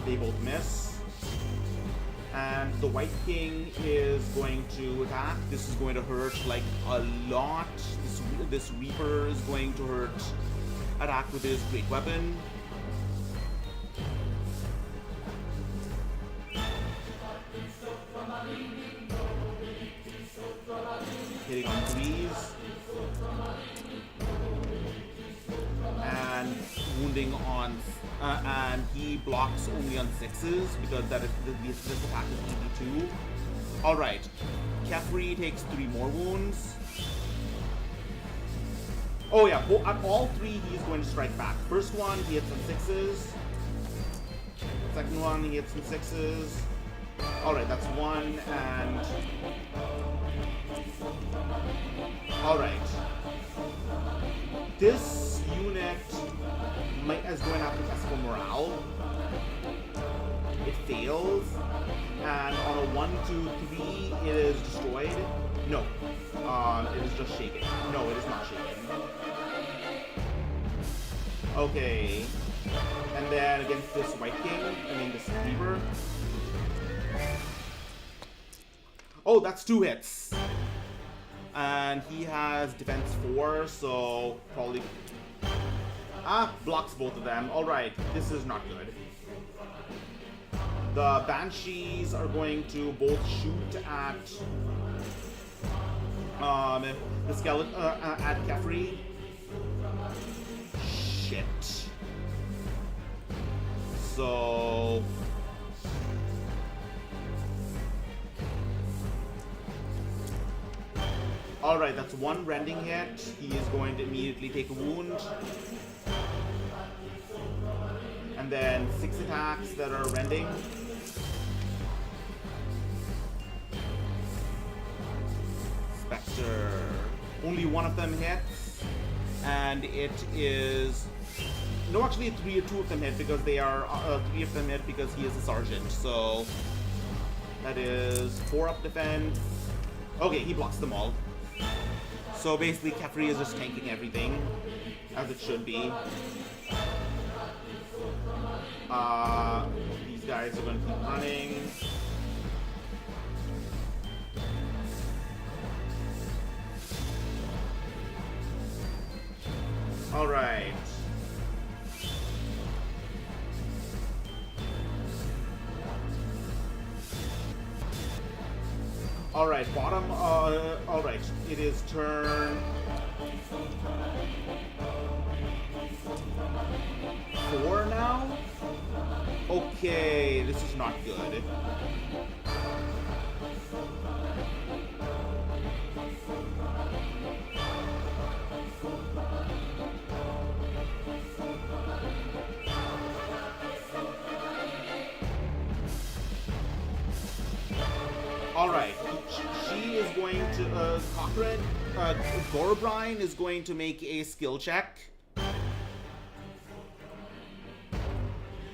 They both miss. And the White King is going to attack. This is going to hurt like a lot. This Reaper is going to hurt. Attack with his great weapon. Hitting on 3s. And wounding on, and he blocks only on 6s because this attack is ED2. Alright, Kefri takes 3 more wounds. Oh yeah, at all 3 he's going to strike back. First one he hits on 6s. Second one he hits on 6s. Alright, that's 1 and... Alright. This unit is going to have to test for morale. It fails. And on a 1, 2, 3 it is destroyed. No. It is just shaken. No, it is not shaken. Okay. And then against this White King, this Reaper. Oh, that's 2 hits. And he has defense 4, so probably... blocks both of them. Alright, this is not good. The Banshees are going to both shoot at... the skeleton... at Kefri. Shit. So... Alright, that's 1 rending hit. He is going to immediately take a wound. And then 6 attacks that are rending. Spectre. Only 1 of them hits. And it is... No, actually 2 of them hit because they are... 3 of them hit because he is a sergeant. So... That is 4-up defense. Okay, he blocks them all. So basically, Kefri is just tanking everything, as it should be. These guys are going to keep running. Alright. Alright, bottom, alright, it is turn 4 now? Okay, this is not good. Alright, she is going to, Cochrane, Gorbrine is going to make a skill check.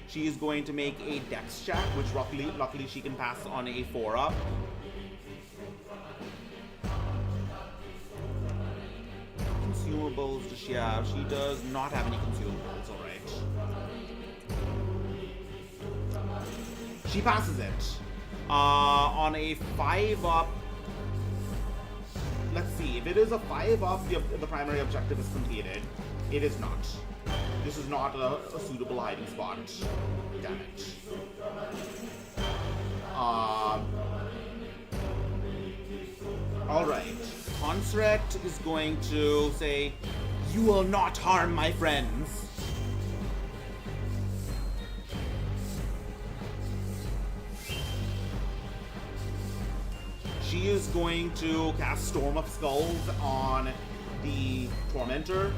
She is going to make a dex check, which luckily she can pass on a 4-up. Consumables, does she have? She does not have any consumables, alright. She passes it. On a 5-up, let's see, if it is a 5-up, the primary objective is completed. It is not. This is not a suitable hiding spot. Damn it. Alright. Consret is going to say, "You will not harm my friends." She is going to cast Storm of Skulls on the Tormentor.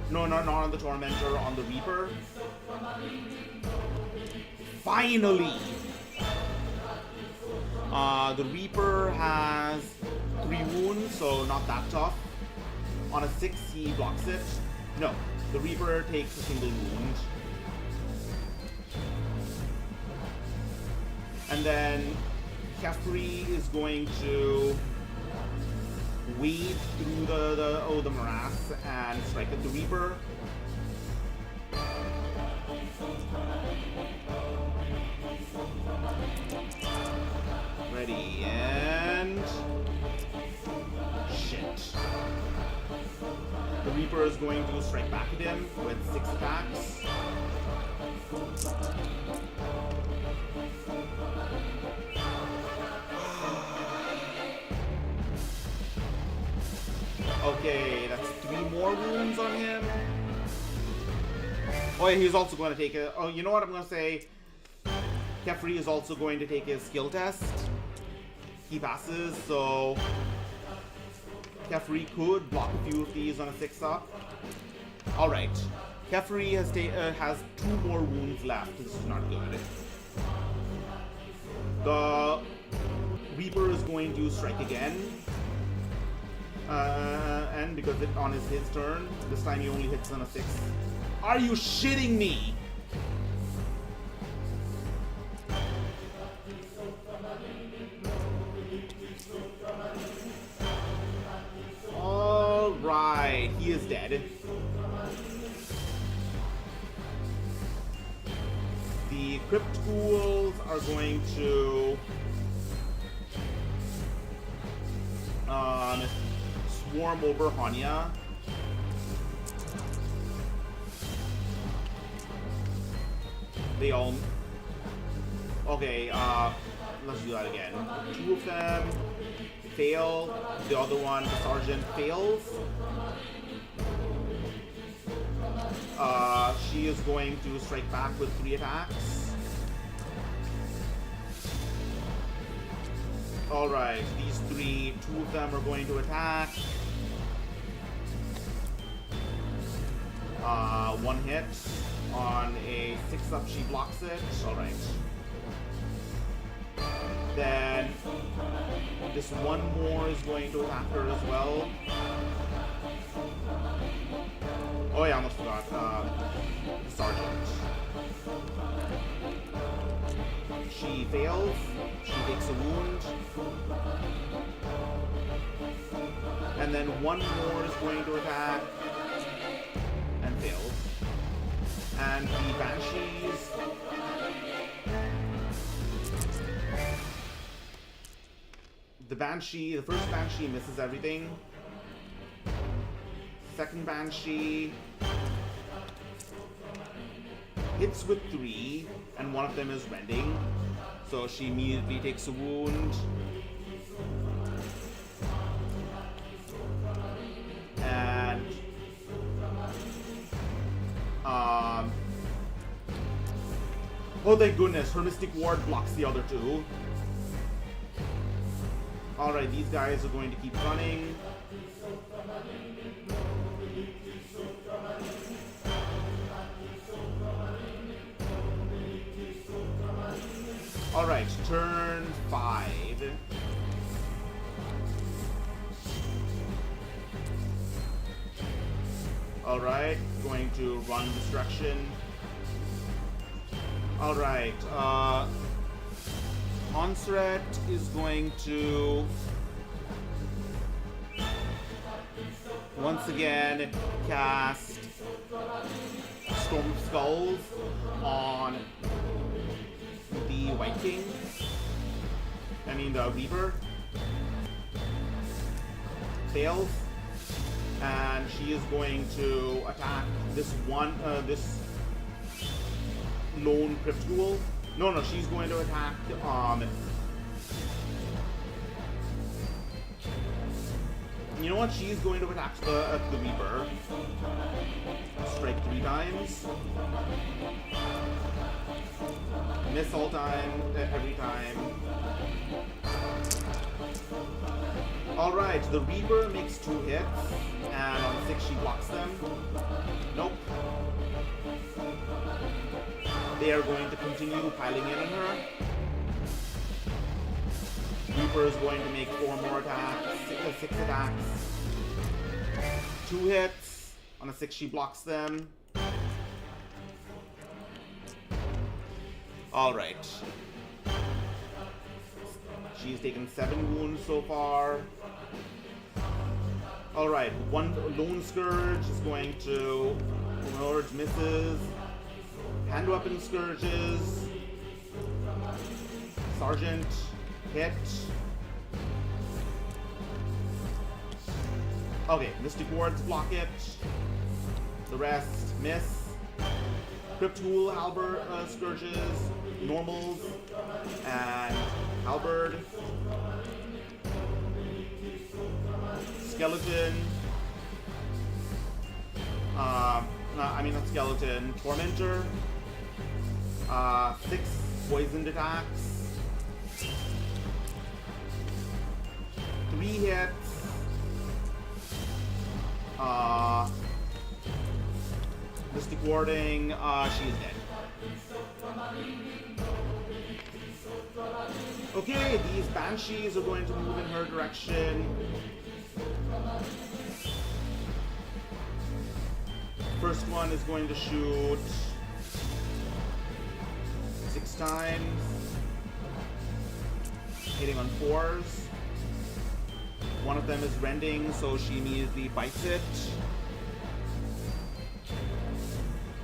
No, not on the Tormentor, on the Reaper. Finally! The Reaper has 3 wounds, so not that tough. On a 6, he blocks it. No, the Reaper takes a single wound. And then Kefri is going to wade through the morass and strike at the Reaper. Ready, and shit. The Reaper is going to strike back at him with 6 attacks. Okay, that's 3 more wounds on him. Oh, yeah, he's also going to take a... Oh, you know what I'm going to say? Kefri is also going to take his skill test. He passes, so... Kefri could block a few of these on a 6-up. Alright. Kefri has 2 more wounds left. This is not good. The Reaper is going to strike again. And because it on his turn, this time he only hits on a 6. Are you shitting me? Alright, he is dead. The Crypt Ghouls are going to swarm over Hanya. They all... Okay, let's do that again. 2 of them fail. The other one, the Sergeant, fails. She is going to strike back with 3 attacks. Alright, these 3, 2 of them are going to attack. 1 hit. On a 6-up, she blocks it. Alright. Then this 1 more is going to attack her as well. Oh yeah, I almost forgot. The Sergeant. She fails. She takes a wound. And then 1 more is going to attack. And fails. And the Banshees... The first Banshee misses everything. Second Banshee hits with 3, and 1 of them is rending. So she immediately takes a wound. And oh thank goodness, her Mystic Ward blocks the other 2. Alright, these guys are going to keep running. Alright, turn 5. Alright, going to run Destruction. Alright, Onsret is going to once again cast Storm of Skulls on the White King. I mean the Reaper. Fails. And she is going to attack this this lone Crypt Ghoul. No, she's going to attack you know what? She's going to attack the Reaper. Strike 3 times. Miss all time, every time. Alright, the Reaper makes 2 hits, and on 6 she blocks them. Nope. They are going to continue piling in on her. Reaper is going to make 4 more attacks, 6 attacks. 2 hits, on a 6 she blocks them. Alright. She's taken 7 wounds so far. Alright, one Lone Scourge is going to emerge, misses. Hand weapon scourges. Sergeant, hit. Okay, Mystic Wards block it. The rest miss. Crypt Tool, Halberd, scourges, normals, and halberd. Skeleton. Not skeleton. Tormentor. 6 poisoned attacks. 3 hits. Mystic Warding. She is dead. Okay, these Banshees are going to move in her direction. First one is going to shoot 6 times, hitting on 4s. One of them is rending, so she immediately bites it.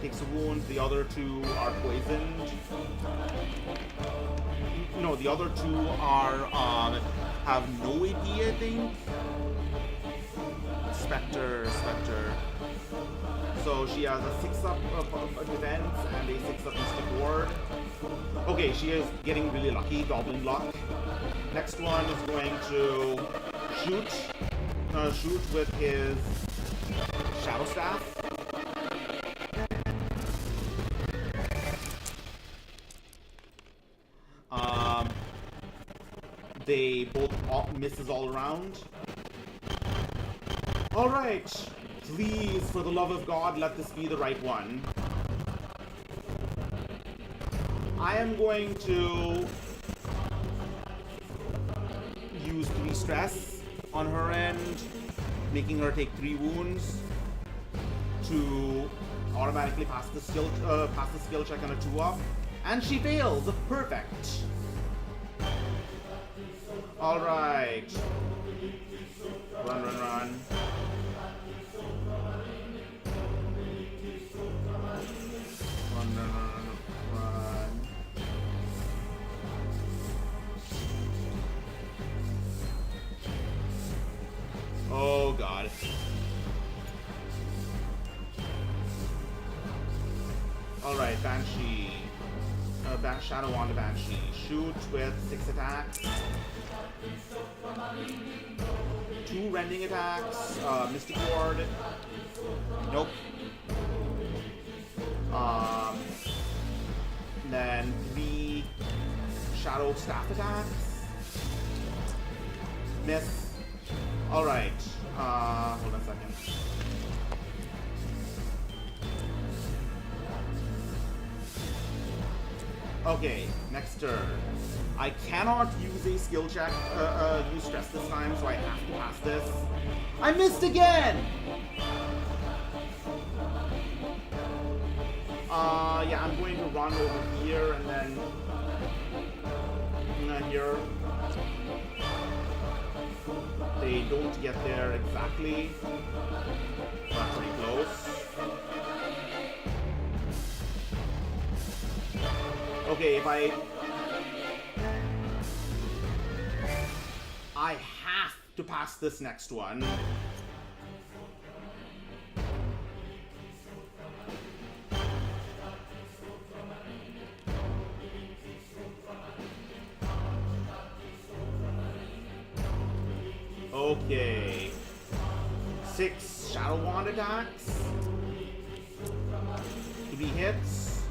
Takes a wound. The other 2 are poisoned. No, the other 2 are have no AP, I think. Spectre. So she has a 6 up of defense and a 6 up Mystic Ward. Okay, she is getting really lucky, Goblin luck. Next one is going to shoot with his Shadow Staff. They both misses all around. Alright, please, for the love of God, let this be the right one. I am going to use 3 stress on her end, making her take 3 wounds to automatically pass the skill check on a 2-up. And she fails! Perfect! Alright. Run. Run. Oh god. Alright, Banshee. Shadow on the Banshee. Shoot with 6 attacks. 2 rending attacks. Mystic Ward. Nope. Then 3 Shadow Staff attacks. Miss. Alright. Hold on a second. Okay, next turn. I cannot use a skill check, use stress this time, so I have to pass this. I missed again! Yeah, I'm going to run over here and then here. They don't get there exactly, but pretty close. Okay, if I have to pass this next one. Okay. 6 Shadow Wand attacks. 3 hits.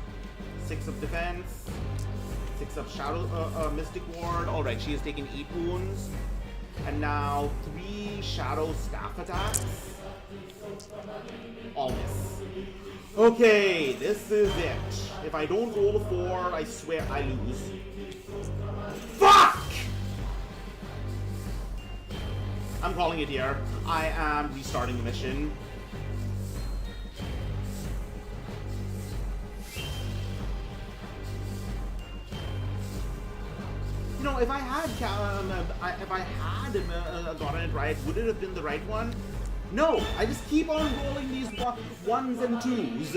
6 of defense. 6 of Shadow Mystic Ward. Alright, she has taken 8 wounds. And now 3 shadow staff attacks. All miss. Okay, this is it. If I don't roll a 4, I swear I lose. Fuck! I'm calling it here. I am restarting the mission. You know, if I had gotten it right, would it have been the right one? No, I just keep on rolling these ones and twos.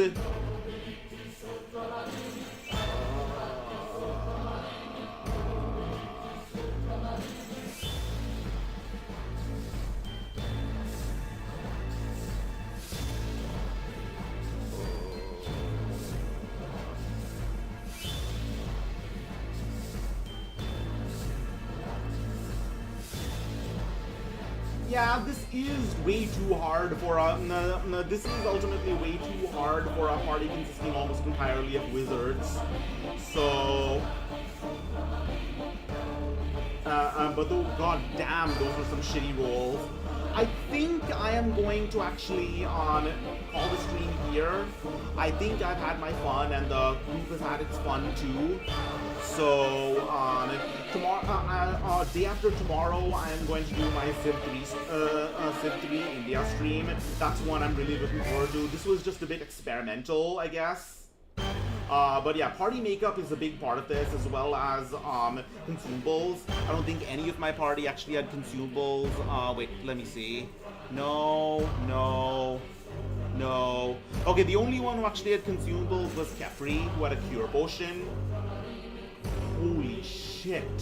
Yeah, this is way too hard for a. This is ultimately way too hard for a party consisting almost entirely of wizards. So, but though, god damn, those were some shitty rolls. I think I am going to actually call the stream here. I think I've had my fun and the group has had its fun too. So tomorrow, day after tomorrow, I am going to do my Civ 3 India stream. That's one I'm really looking forward to. This was just a bit experimental, I guess. But yeah, party makeup is a big part of this, as well as consumables. I don't think any of my party actually had consumables. Wait, let me see. No. Okay, the only one who actually had consumables was Kefri, who had a cure potion. Holy shit.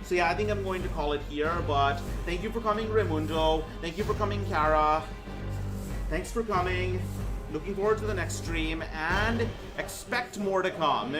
So yeah, I think I'm going to call it here, but thank you for coming, Raimundo. Thank you for coming, Kara. Thanks for coming. Looking forward to the next stream, and expect more to come.